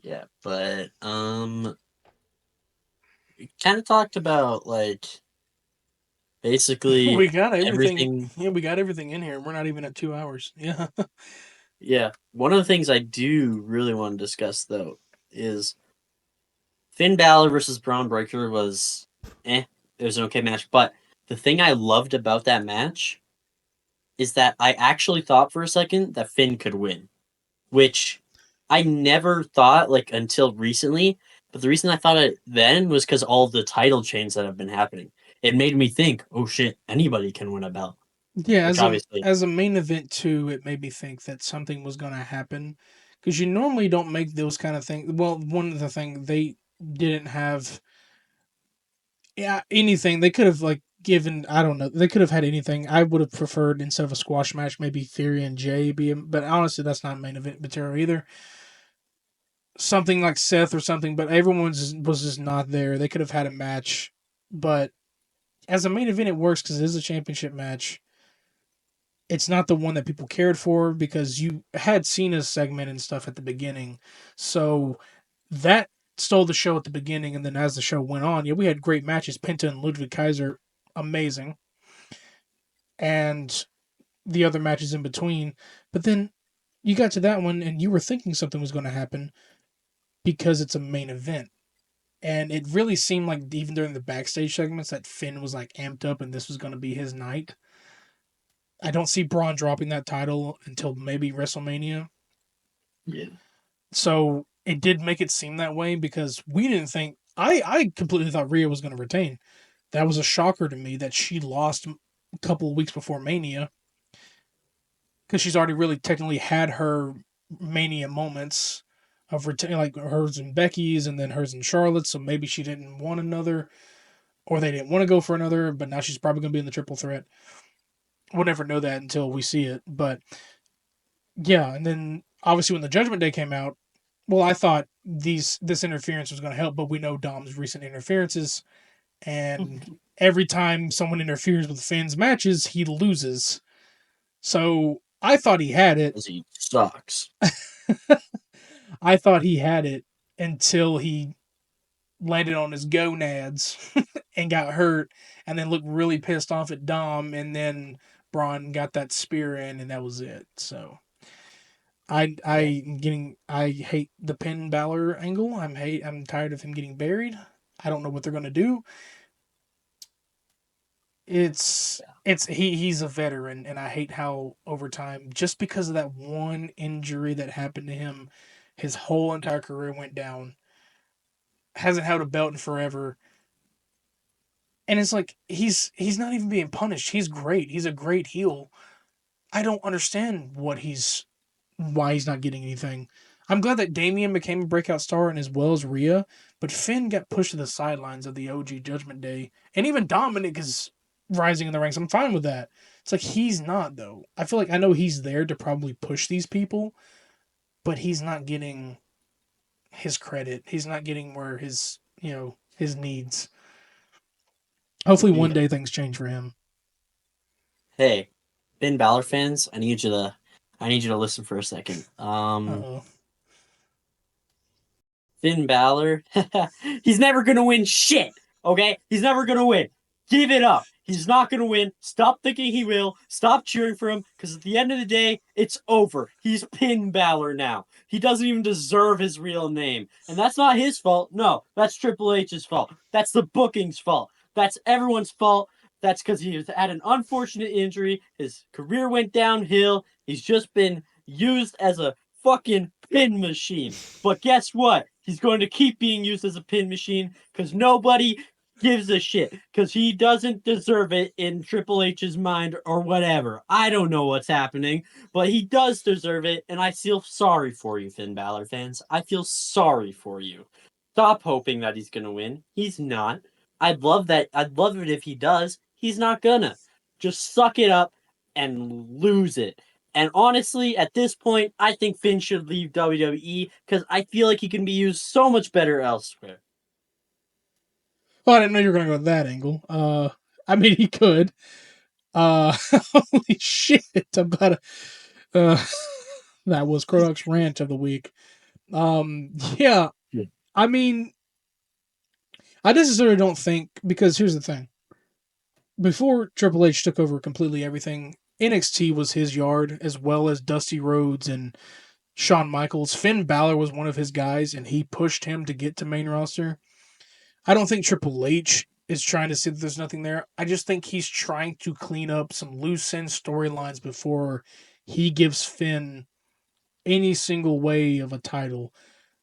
Yeah, but we kind of talked about like basically We got everything. everything. Yeah, we got everything in here. We're not even at 2 hours. Yeah. Yeah, one of the things I do really want to discuss though is Finn Balor versus Braun Breaker was it was an okay match, but the thing I loved about that match is that I actually thought for a second that Finn could win, which I never thought like until recently. But the reason I thought it then was because all of the title changes that have been happening. It made me think, oh shit, anybody can win a belt. Yeah, Which obviously, as a main event too, it made me think that something was going to happen because you normally don't make those kind of things. Well, one of the things they didn't have, yeah, anything they could have like given. I don't know. They could have had anything. I would have preferred instead of a squash match, maybe Theory and Jay be. But honestly, that's not main event material either. Something like Seth or something, but everyone was just not there. They could have had a match, but as a main event, it works because it is a championship match. It's not the one that people cared for because you had Cena's segment and stuff at the beginning. So that stole the show at the beginning. And then as the show went on, yeah, we had great matches. Penta and Ludwig Kaiser, amazing. And the other matches in between. But then you got to that one and you were thinking something was going to happen because it's a main event. And it really seemed like even during the backstage segments that Finn was like amped up and this was going to be his night. I don't see Braun dropping that title until maybe WrestleMania. yeah, So it did make it seem that way because we didn't think. I completely thought Rhea was going to retain. That was a shocker to me that she lost a couple of weeks before Mania because she's already really technically had her Mania moments of retain, like hers and Becky's, and then hers and Charlotte. So maybe she didn't want another, or they didn't want to go for another. But now she's probably going to be in the triple threat. We'll never know that until we see it. But yeah, and then obviously when the Judgment Day came out, well, I thought this interference was going to help, but we know Dom's recent interferences, and every time someone interferes with Finn's matches, he loses. So I thought he had it. because he sucks. I thought he had it until he landed on his gonads and got hurt, and then looked really pissed off at Dom, and then Braun got that spear in, and that was it. So Yeah, I hate the Finn Balor angle. I'm tired of him getting buried. I don't know what they're gonna do. He's a veteran and I hate how over time just because of that one injury that happened to him, his whole entire career went down. Hasn't held a belt in forever. And it's like he's not even being punished. He's great. He's a great heel. I don't understand why he's not getting anything. I'm glad that Damian became a breakout star and as well as Rhea, but Finn got pushed to the sidelines of the OG Judgment Day, and even Dominic is rising in the ranks. I'm fine with that. It's like he's not though. I feel like I know he's there to probably push these people, but he's not getting his credit. He's not getting where his needs. Hopefully one yeah. day things change for him. Hey, Finn Balor fans, I need you to listen for a second. Uh oh. Finn Balor, he's never gonna win shit. Okay, he's never gonna win. Give it up. He's not gonna win. Stop thinking he will. Stop cheering for him. Because at the end of the day, it's over. He's Finn Balor now. He doesn't even deserve his real name, and that's not his fault. No, that's Triple H's fault. That's the booking's fault. That's everyone's fault. That's because he had an unfortunate injury. His career went downhill. He's just been used as a fucking pin machine. But guess what? He's going to keep being used as a pin machine because nobody gives a shit because he doesn't deserve it in Triple H's mind or whatever. I don't know what's happening, but he does deserve it, and I feel sorry for you, Finn Balor fans. I feel sorry for you. Stop hoping that he's gonna win. He's not. I'd love that. I'd love it if he does. He's not gonna. Just suck it up and lose it. And honestly, at this point, I think Finn should leave WWE because I feel like he can be used so much better elsewhere. Well, I didn't know you were gonna go that angle. I mean he could. Holy shit! I'm glad. Uh, that was Krodok's rant of the week. Yeah. Yeah. I mean, I necessarily don't think because here's the thing. Before Triple H took over completely everything, NXT was his yard as well as Dusty Rhodes and Shawn Michaels. Finn Balor was one of his guys, and he pushed him to get to main roster. I don't think Triple H is trying to say that there's nothing there. I just think he's trying to clean up some loose end storylines before he gives Finn any single way of a title.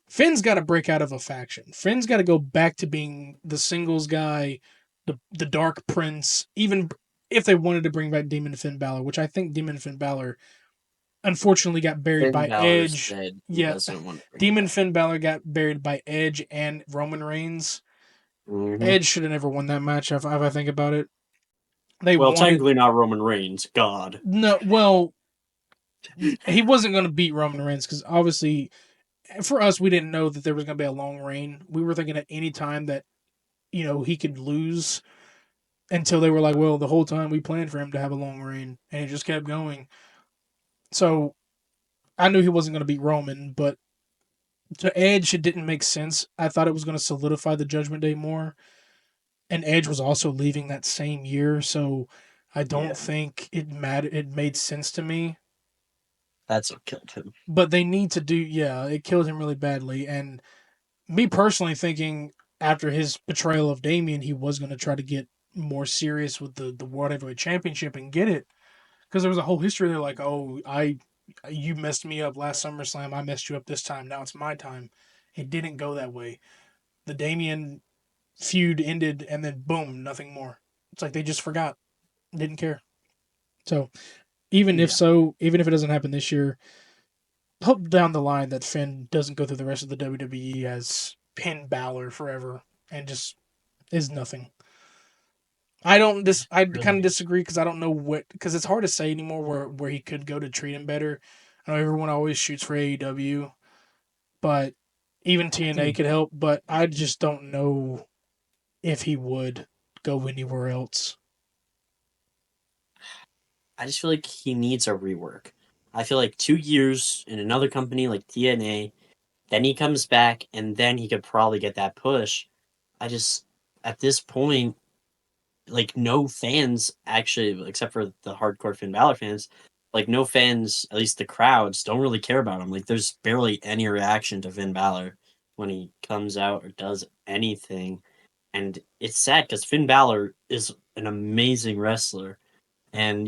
Finn's got to break out of a faction. Finn's got to go back to being the singles guy, the Dark Prince. Even if they wanted to bring back Demon Finn Balor, which I think Demon Finn Balor unfortunately got buried Finn by Balor Edge. said he Yeah, doesn't want to bring it Demon back. Finn Balor got buried by Edge and Roman Reigns. Hmm. Edge should have never won that match. If I think about it, they Well, wanted technically not Roman Reigns. God. no. Well, he wasn't going to beat Roman Reigns because obviously for us we didn't know that there was going to be a long reign. We were thinking at any time that he could lose until they were like, well, the whole time we planned for him to have a long reign, and it just kept going. So I knew he wasn't going to beat Roman, but to Edge, it didn't make sense. I thought it was going to solidify the Judgment Day more, and Edge was also leaving that same year, so I don't Yeah, think it mattered. It made sense to me, that's what killed him. but they need to do. Yeah, it killed him really badly, and me personally thinking after his betrayal of Damien, he was going to try to get more serious with the World Heavyweight Championship and get it because there was a whole history there like, oh, you messed me up last SummerSlam, I messed you up this time, now it's my time. It didn't go that way. The Damien feud ended and then boom, nothing more. It's like they just forgot, didn't care. So Yeah. even if it doesn't happen this year, hope down the line that Finn doesn't go through the rest of the WWE as Finn Balor forever and just is nothing. I don't dis. I kind of Really. disagree because I don't know what because it's hard to say anymore where he could go to treat him better. I know everyone always shoots for AEW, but even I TNA think could help. But I just don't know if he would go anywhere else. I just feel like he needs a rework. I feel like 2 years in another company like TNA, then he comes back, and then he could probably get that push. I just at this point, like no fans actually, except for the hardcore Finn Balor fans, like no fans, at least the crowds, don't really care about him. Like there's barely any reaction to Finn Balor when he comes out or does anything, and it's sad because Finn Balor is an amazing wrestler, and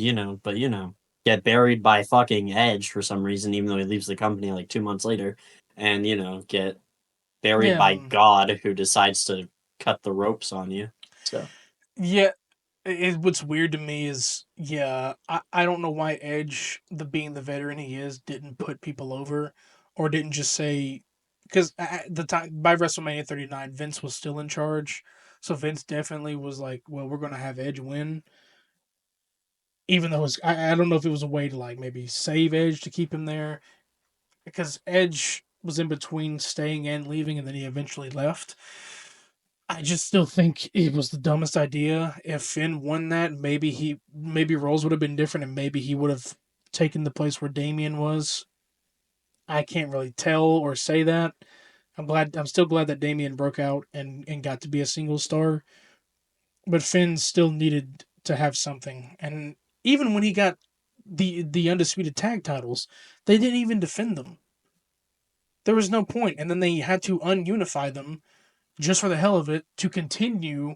get buried by fucking Edge for some reason, even though he leaves the company like 2 months later, and get buried Yeah, by God who decides to cut the ropes on you. So yeah. What's weird to me is I don't know why Edge, the being the veteran he is, didn't put people over, or didn't just say because at the time by WrestleMania 39, Vince was still in charge, so Vince definitely was like, well, we're gonna have Edge win, even though I don't know if it was a way to like maybe save Edge to keep him there because Edge was in between staying and leaving, and then he eventually left. I just still think it was the dumbest idea. If Finn won that, maybe roles would have been different, and maybe he would have taken the place where Damien was. I can't really tell or say that. I'm still glad that Damien broke out and got to be a single star. But Finn still needed to have something. And even when he got the undisputed tag titles, they didn't even defend them. There was no point, and then they had to ununify them just for the hell of it to continue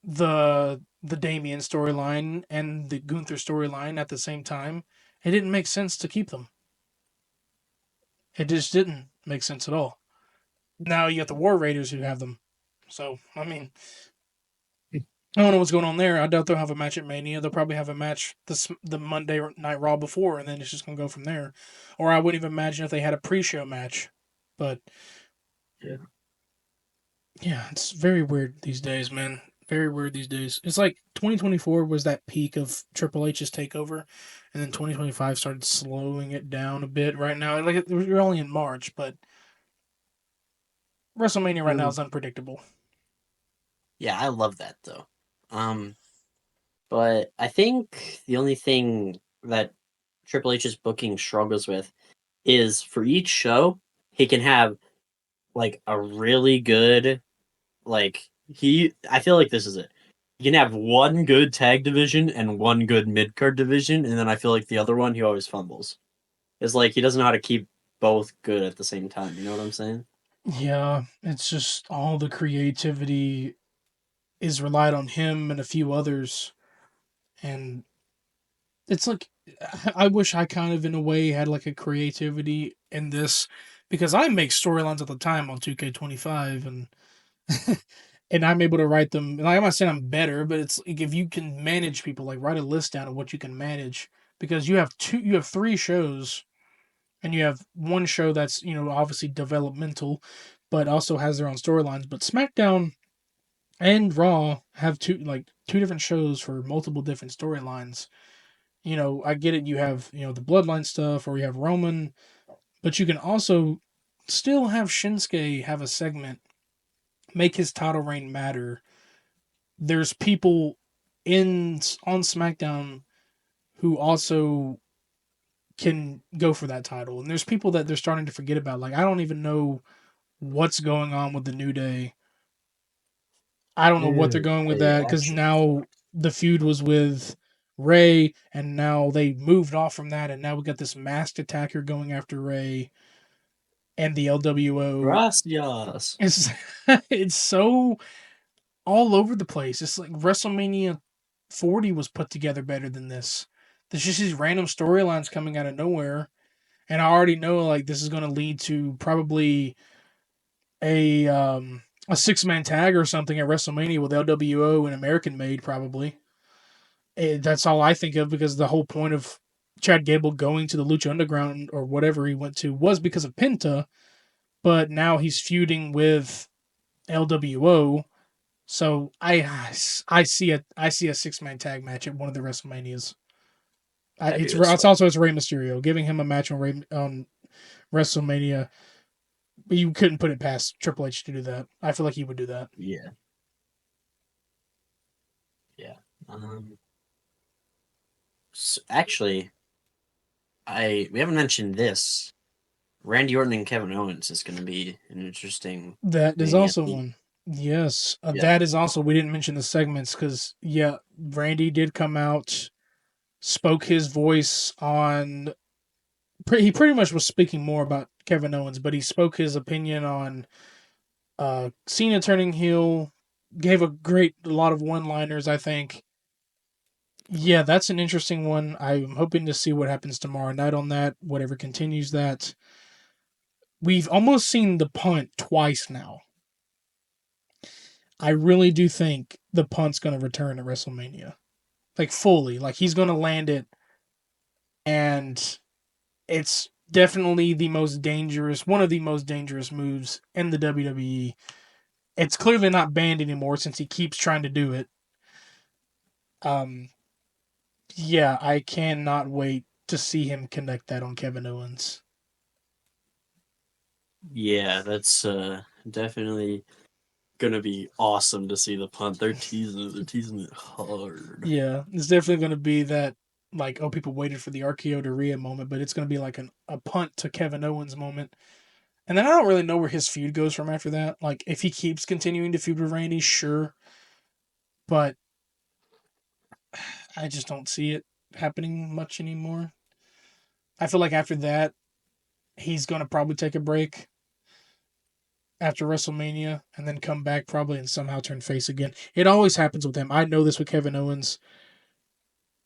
the Damien storyline and the Gunther storyline at the same time. It didn't make sense to keep them. It just didn't make sense at all. Now you got the War Raiders who have them. So I mean, I don't know what's going on there. I doubt they'll have a match at Mania. They'll probably have a match the Monday Night Raw before, and then it's just gonna go from there. Or I wouldn't even imagine if they had a pre-show match. But yeah. yeah, it's very weird these days, man. Very weird these days. It's like 2024 was that peak of Triple H's takeover, and then 2025 started slowing it down a bit. Right now, like we're only in March, but WrestleMania right now Mm, is unpredictable. yeah, I love that though. Um, but I think the only thing that Triple H's booking struggles with is for each show, he can have like a really good like he. I feel like this is it. He can have one good tag division and one good mid card division, and then I feel like the other one he always fumbles. It's like he doesn't know how to keep both good at the same time. You know what I'm saying? Yeah, it's just all the creativity is relied on him and a few others, and it's like I wish I kind of in a way had like a creativity in this because I make storylines at the time on 2K25 and and I'm able to write them. And I'm not saying I'm better, but it's like if you can manage people, like write a list down of what you can manage because you have three shows and you have one show that's obviously developmental, but also has their own storylines. But SmackDown and Raw have two different shows for multiple different storylines. I get it. You have the Bloodline stuff, or you have Roman, but you can also still have Shinsuke have a segment, make his title reign matter. There's people in on SmackDown who also can go for that title, and there's people that they're starting to forget about. Like I don't even know what's going on with the New Day. I don't know what they're Dude, going with they that because actually now the feud was with Ray, and now they moved off from that, and now we got this masked attacker going after Ray and the LWO. gracias. It's it's so all over the place. It's like WrestleMania 40 was put together better than this. There's just these random storylines coming out of nowhere, and I already know like this is going to lead to probably a um a 6-man tag or something at WrestleMania with LWO and American Made probably. That's all I think of because the whole point of Chad Gable going to the Lucha Underground or whatever he went to was because of Penta, but now he's feuding with LWO. So I see a 6-man tag match at one of the WrestleManias. That'd be It's sweat. also it's Rey Mysterio giving him a match on WrestleMania. But you couldn't put it past Triple H to do that. I feel like he would do that. Yeah, yeah. Um, actually, I we haven't mentioned this. Randy Orton and Kevin Owens is going to be an interesting That is mania also theme. one. Yes, Yeah, that is also. We didn't mention the segments because yeah, Randy did come out, spoke his voice on. He pretty much was speaking more about Kevin Owens, but he spoke his opinion on Cena turning heel. Gave a lot of one-liners. I think. Yeah, that's an interesting one. I'm hoping to see what happens tomorrow night on that. Whatever continues that. We've almost seen the punt twice now. I really do think the punt's going to return at WrestleMania. Like fully. Like he's going to land it and it's definitely one of the most dangerous moves in the WWE. It's clearly not banned anymore since he keeps trying to do it. Um yeah, I cannot wait to see him connect that on Kevin Owens. yeah. That's definitely going to be awesome to see the punt. They're teasing it. They're teasing it hard. Yeah, it's definitely going to be that like oh people waited for the RKO to Rhea moment, but it's going to be like a punt to Kevin Owens moment. And then I don't really know where his feud goes from after that. Like if he keeps continuing to feud with Randy, sure, but I just don't see it happening much anymore. I feel like after that, he's going to probably take a break after WrestleMania and then come back probably and somehow turn face again. It always happens with him. I know this with Kevin Owens.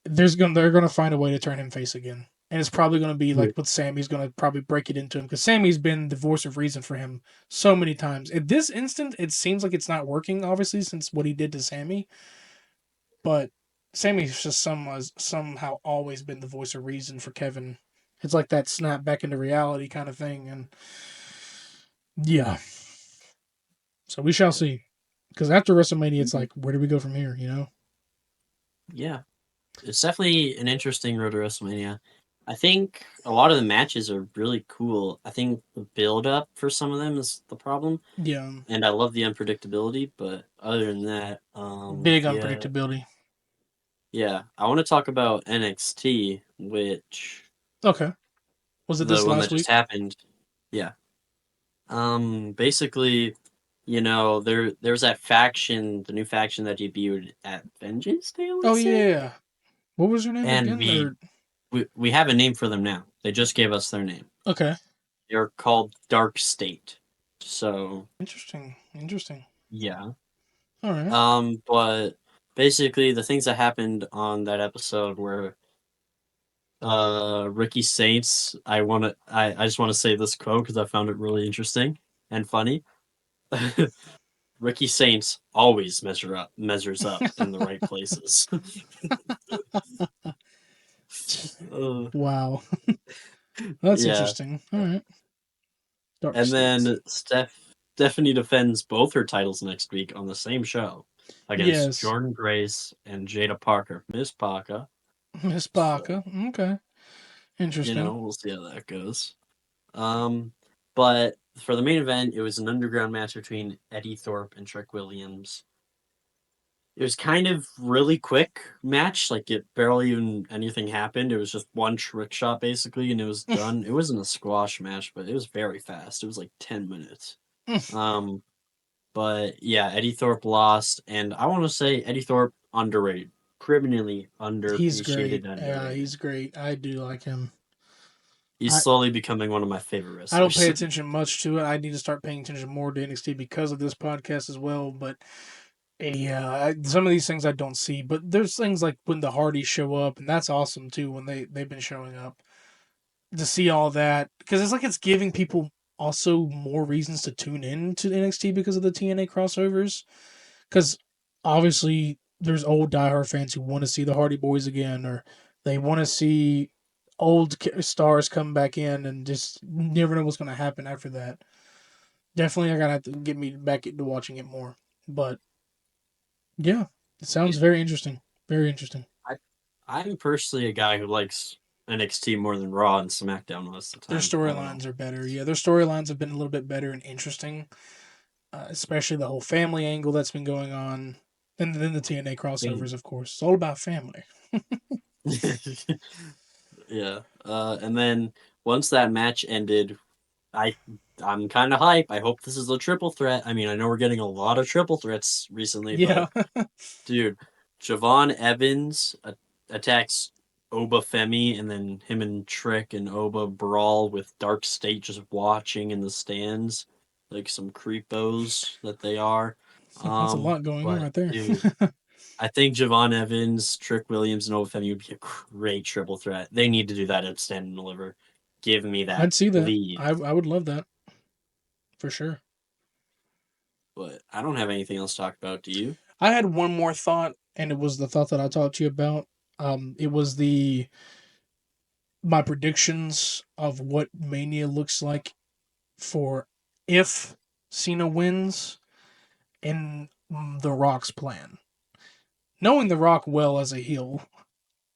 They're gonna find a way to turn him face again. And it's probably going to be like with Sammy's going to probably break it into him because Sammy's been the voice of reason for him so many times. At this instant, it seems like it's not working, obviously, since what he did to Sammy. But Sammy's just somehow always been the voice of reason for Kevin. It's like that snap back into reality kind of thing, and yeah. So we shall see. Because after WrestleMania, it's like, where do we go from here? You know? Yeah, it's definitely an interesting road to WrestleMania. I think a lot of the matches are really cool. I think the build up for some of them is the problem, Yeah. and I love the unpredictability. But other than that, Big yeah, unpredictability. yeah, I want to talk about NXT, which Okay. Was it the this one last that just week? happened. Yeah, Basically, there's that faction, the new faction that debuted at Vengeance Day, I want Oh to say, yeah. What was her name and again? we Or we have a name for them now. They just gave us their name. okay. They're called Dark State. So Interesting. Interesting. yeah. All right. But basically the things that happened on that episode were Ricky Saints. I just want to say this quote because I found it really interesting and funny. Ricky Saints always measures up in the right places. uh, Wow. That's yeah. interesting. All right. Dark And States. then Stephanie defends both her titles next week on the same show against Yes. Jordan Grace and Jada Parker, Miss Parker. Miss So, Baka. Okay. Interesting. we'll see how that goes. Um, but for the main event, it was an underground match between Eddie Thorpe and Trick Williams. It was kind of really quick match, like it barely even anything happened. It was just one trick shot basically, and it was done. It wasn't a squash match, but it was very fast. It was like 10 minutes. Um, but yeah, Eddie Thorpe lost, and I want to say Eddie Thorpe underrated, criminally He's great. underappreciated, Yeah, underrated. he's great. I do like him. He's I slowly becoming one of my favorite I don't pay wrestlers. attention much to it. I need to start paying attention more to NXT because of this podcast as well. But yeah, some of these things I don't see. But there's things like when the Hardys show up, and that's awesome too when they've been showing up to see all that because it's like it's giving people also more reasons to tune in to NXT because of the TNA crossovers. Because obviously there's old diehard fans who want to see the Hardy Boys again, or they want to see old stars come back in, and just never know what's going to happen after that. Definitely, I gotta have to get me back into watching it more. But yeah, it sounds very interesting. Very interesting. I, I'm personally a guy who likes NXT more than Raw and SmackDown most of the Their time. I don't know. storylines are better. Yeah, their storylines have been a little bit better and interesting, especially the whole family angle that's been going on. And then the TNA Bane. crossovers, of course. It's all about family. Yeah. And then once that match ended, I I'm kind of hype. I hope this is a triple threat. I mean, I know we're getting a lot of triple threats recently, Yeah. but dude, Javon Evans attacks Oba Femi, and then him and Trick and Oba brawl with Dark State just watching in the stands, like some creepos that they are. That's a lot going on But right there. dude, I think Javon Evans, Trick Williams, and Oba Femi would be a great triple threat. They need to do that at Stand and Deliver. Give me that, I'd see that. please. I would love that for sure. But I don't have anything else to talk about. Do you? I had one more thought, and it was the thought that I talked to you about. It was the my predictions of what Mania looks like for if Cena wins in The Rock's plan. Knowing The Rock well as a heel,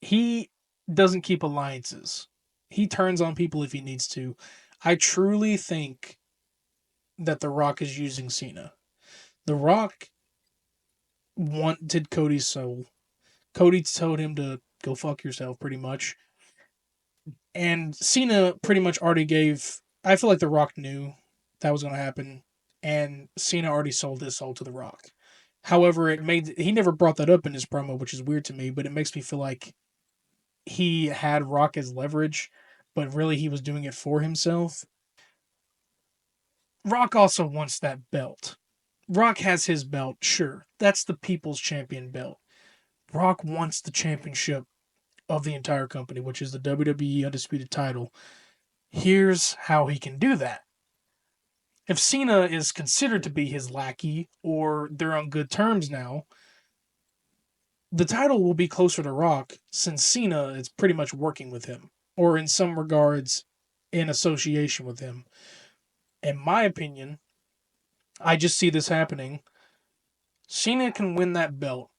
he doesn't keep alliances. He turns on people if he needs to. I truly think that The Rock is using Cena. The Rock wanted Cody's soul. Cody told him to go fuck yourself, pretty much. And Cena pretty much already gave. I feel like The Rock knew that was going to happen, and Cena already sold his soul to The Rock. However, he never brought that up in his promo, which is weird to me. But it makes me feel like he had Rock as leverage, but really he was doing it for himself. Rock also wants that belt. Rock has his belt, sure. That's the People's Champion belt. Rock wants the championship of the entire company, which is the WWE Undisputed title. Here's how he can do that. If Cena is considered to be his lackey, or they're on good terms now, the title will be closer to Rock since Cena is pretty much working with him, or in some regards, in association with him. In my opinion, I just see this happening. Cena can win that belt.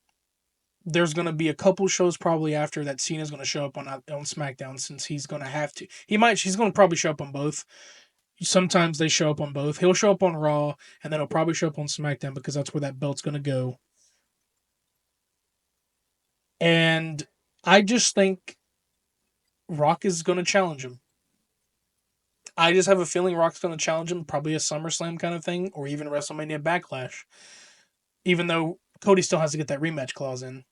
There's going to be a couple shows probably after that Cena's going to show up on SmackDown since he's going to have to. He's going to probably show up on both. Sometimes they show up on both. He'll show up on Raw and then he'll probably show up on SmackDown because that's where that belt's going to go. And I just think Rock is going to challenge him. I just have a feeling Rock's going to challenge him, probably a SummerSlam kind of thing, or even WrestleMania Backlash. Even though Cody still has to get that rematch clause in,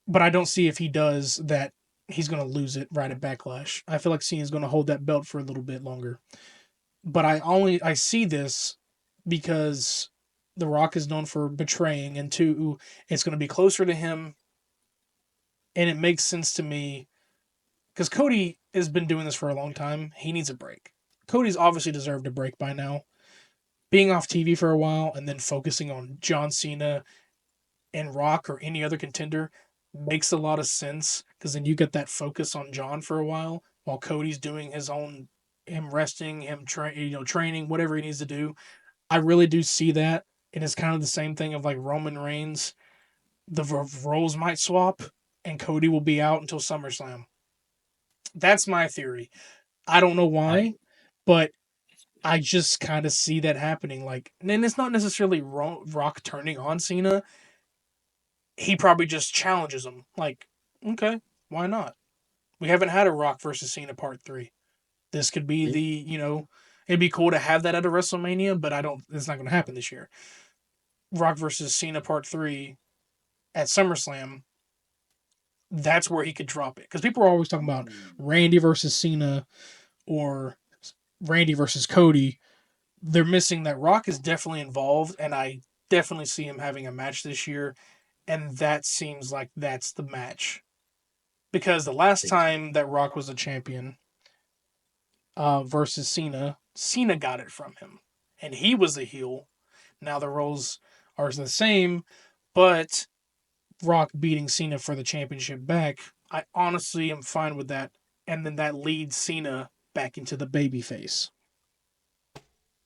but I don't see if he does that, he's going to lose it right at Backlash. I feel like Cena's going to hold that belt for a little bit longer. But I see this because The Rock is known for betraying, and two, it's going to be closer to him, and it makes sense to me because Cody has been doing this for a long time. He needs a break. Cody's obviously deserved a break by now. Being off TV for a while and then focusing on John Cena and Rock or any other contender makes a lot of sense because then you get that focus on John for a while Cody's doing his own, him resting, training, whatever he needs to do. I really do see that. And it's kind of the same thing of like Roman Reigns. The roles might swap and Cody will be out until SummerSlam. That's my theory. I don't know I why, but I just kind of see that happening. Like, and it's not necessarily Rock turning on Cena. He probably just challenges him. Like, okay, why not? We haven't had a Rock versus Cena part 3. This could be yeah, it'd be cool to have that at a WrestleMania, but it's not going to happen this year. Rock versus Cena part 3 at SummerSlam, that's where he could drop it. Because people are always talking about Randy versus Cena or Randy versus Cody. They're missing that Rock is definitely involved, and I definitely see him having a match this year. And that seems like that's the match. Because the last think so. time that Rock was a champion versus Cena, Cena got it from him. And he was a heel. Now the roles are the same, but Rock beating Cena for the championship back, I honestly am fine with that. And then that leads Cena back into the babyface.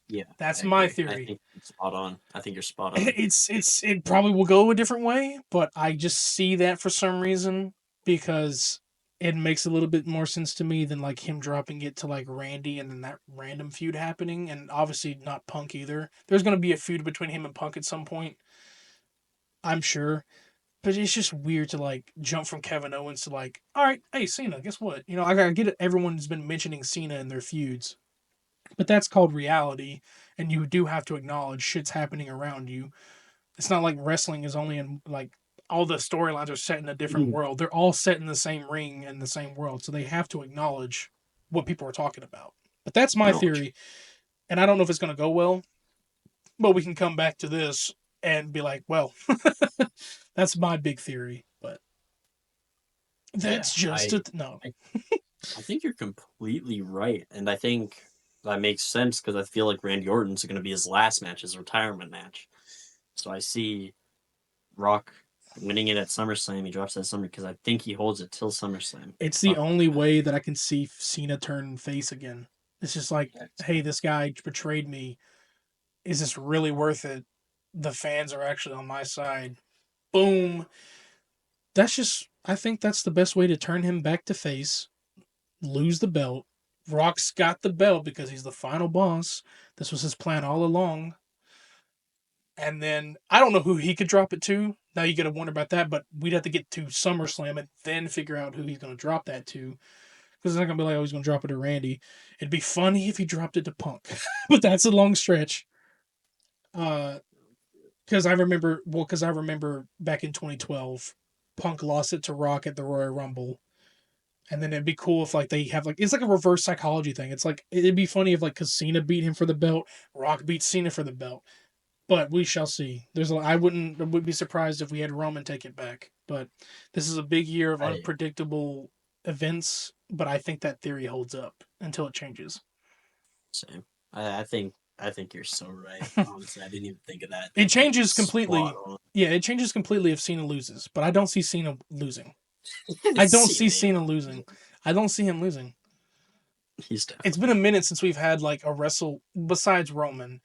Yeah, That's I my agree. I theory. think you're spot on. I think you're spot on. It probably will go a different way, but I just see that for some reason because it makes a little bit more sense to me than like him dropping it to like Randy and then that random feud happening, and obviously not Punk either. There's gonna be a feud between him and Punk at some point, I'm sure. But it's just weird to like jump from Kevin Owens to like, all right, hey Cena, guess what? I gotta get it. Everyone's been mentioning Cena in their feuds, but that's called reality, and you do have to acknowledge shit's happening around you. It's not like wrestling is only in like all the storylines are set in a different world. They're all set in the same ring and the same world, so they have to acknowledge what people are talking about. But that's my No, theory, and I don't know if it's gonna go well, but we can come back to this and be like, well, that's my big theory. But yeah, that's just a no. I, I think you're completely right, and I think that makes sense because I feel like Randy Orton's going to be his last match, his retirement match. So I see Rock winning it at SummerSlam. He drops that Summer because I think he holds it till SummerSlam. It's the Fuck only way that I can see Cena turn face again. It's just like, that. hey, this guy betrayed me. Is this really worth it? The fans are actually on my side. Boom. That's just, I think that's the best way to turn him back to face, lose the belt. Rock's got the belt because he's the final boss. This was his plan all along. And then I don't know who he could drop it to. Now you got to wonder about that, but we'd have to get to SummerSlam and then figure out who he's going to drop that to. Because it's not going to be like, oh, he's going to drop it to Randy. It'd be funny if he dropped it to Punk, but that's a long stretch. Uh, because I remember back in 2012, Punk lost it to Rock at the Royal Rumble, and then it'd be cool if like they have like it's like a reverse psychology thing. It's like it'd be funny if like because Cena beat him for the belt, Rock beat Cena for the belt. But we shall see. I would be surprised if we had Roman take it back. But this is a big year of I unpredictable events. But I think that theory holds up until it changes. same. I think you're so right. Honestly, I didn't even think of that. It I think you're changes spot completely. on. Yeah, it changes completely if Cena loses. But I don't see Cena losing. I don't See, see man, Cena losing. I don't see him losing. he's It's been a definitely minute since we've had like a wrestle besides Roman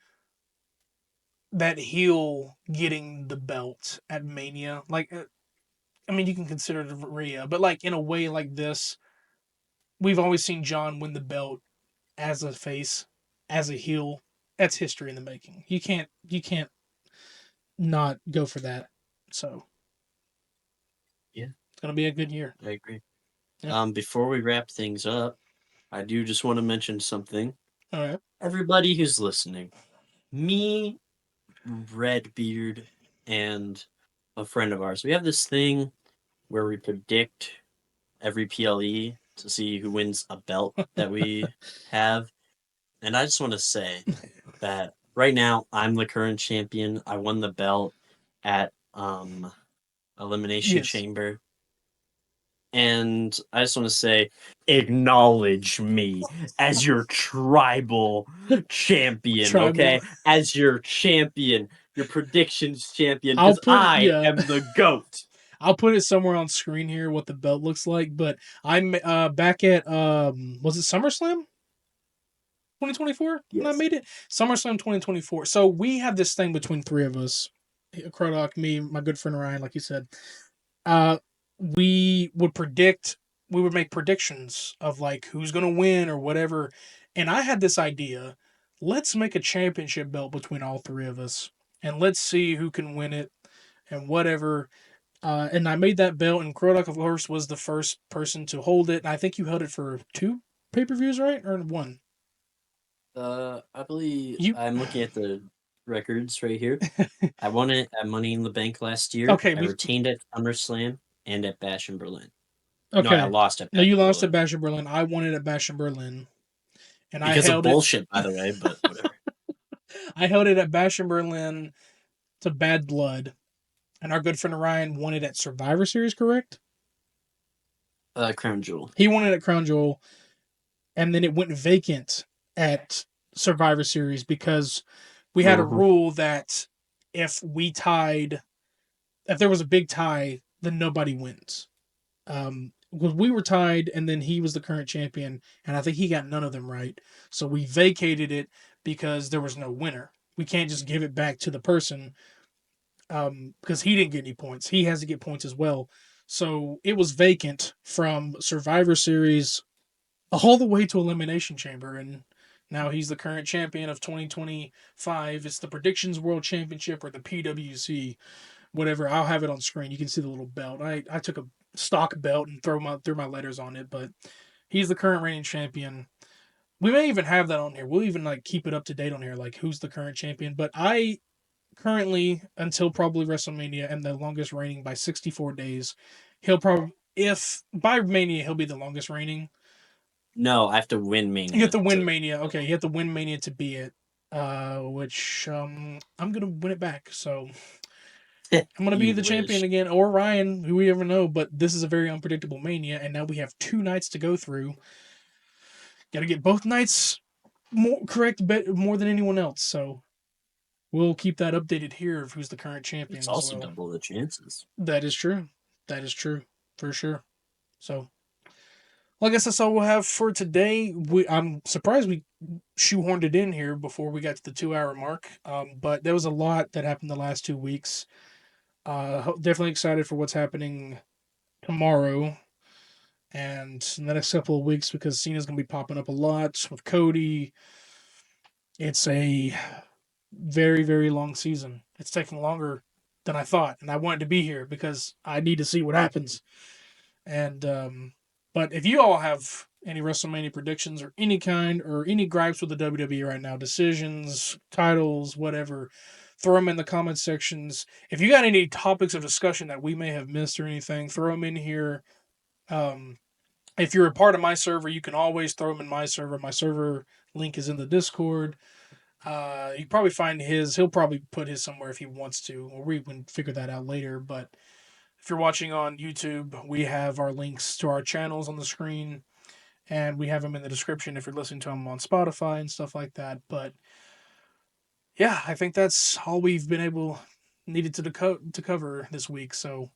that heel getting the belt at Mania. Like, I mean, you can consider it Rhea, but like in a way like this, we've always seen John win the belt as a face, as a heel. That's history in the making. You can't not go for that. So yeah. it's gonna be a good year. I agree. Yeah. Before we wrap things up, I do just want to mention something. All right. Everybody who's listening, me, RedBeard, and a friend of ours, we have this thing where we predict every PLE to see who wins a belt that we have. And I just want to say that right now I'm the current champion. I won the belt at Elimination Yes. Chamber. And I just want to say, acknowledge me as your tribal champion, Tribal. okay? As your champion, your predictions champion, I'll because put it. I Yeah. am the GOAT. I'll put it somewhere on screen here what the belt looks like. But I'm back at was it SummerSlam 2024 when I Yes. made it? SummerSlam 2024. So we have this thing between three of us, Krodok, me, my good friend Ryan, like you said. Uh, we would predict. We would make predictions of like who's gonna win or whatever. And I had this idea. Let's make a championship belt between all three of us, and let's see who can win it and whatever. And I made that belt, and Krodok, of course, was the first person to hold it. And I think you held it for two pay-per-views, right? Or one? I believe You I'm looking at the records right here. I won it at Money in the Bank last year. okay? I retained it at SummerSlam and at Bash in Berlin. No, I Okay. lost at No, Bash you in lost at Berlin Bash in Berlin. I won it at Bash in Berlin, and I because of held it. bullshit, by the way. But whatever. I held it at Bash in Berlin to Bad Blood, and our good friend Ryan won it at Survivor Series. Correct? Crown Jewel. He won it at Crown Jewel, and then it went vacant at Survivor Series because we had a Uh-huh. rule that if we tied if there was a big tie, then nobody wins. Because we were tied, and then he was the current champion, and I think he got none of them right. So we vacated it because there was no winner. We can't just give it back to the person because he didn't get any points. He has to get points as well. So it was vacant from Survivor Series all the way to Elimination Chamber, and now he's the current champion of 2025. It's the Predictions World Championship or the PWC whatever. I'll have it on screen. You can see the little belt. I took a stock belt and threw my letters on it, but he's the current reigning champion. We may even have that on here. We'll even like keep it up to date on here, like who's the current champion. But I currently, until probably WrestleMania, am the longest reigning by 64 days. He'll probably if by Mania he'll be the longest reigning. No, I have to win You have Mania to win to. Mania. Okay, you have to win Mania to be it. Which I'm gonna win it back. So I'm gonna be You the champion wish. again, or Ryan, who we ever know. But this is a very unpredictable Mania, and now we have two nights to go through. Got to get both nights more correct, more than anyone else. So we'll keep that updated here of who's the current It's champion as also well. double the chances. That is true. That is true for sure. So, well, I guess that's all we'll have for today. I'm surprised we shoehorned it in here before we got to the 2 hour mark. But there was a lot that happened the last 2 weeks. Definitely excited for what's happening tomorrow and in the next couple of weeks because Cena's going to be popping up a lot with Cody. It's a very, very long season. It's taking longer than I thought, and I wanted to be here because I need to see what happens. And but if you all have any WrestleMania predictions or any kind or any gripes with the WWE right now, decisions, titles, whatever, throw them in the comment sections. If you got any topics of discussion that we may have missed or anything, throw them in here. Um, if you're a part of my server, you can always throw them in my server. My server link is in the Discord. You can probably find his. He'll probably put his somewhere if he wants to, or we can figure that out later. But if you're watching on YouTube, we have our links to our channels on the screen, and we have them in the description if you're listening to them on Spotify and stuff like that. But yeah, I think that's all we've been able needed to cover this week. So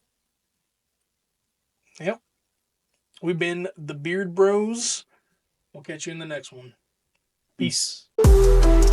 yep, we've been the Beard Bros. We'll catch you in the next one. Peace. Peace.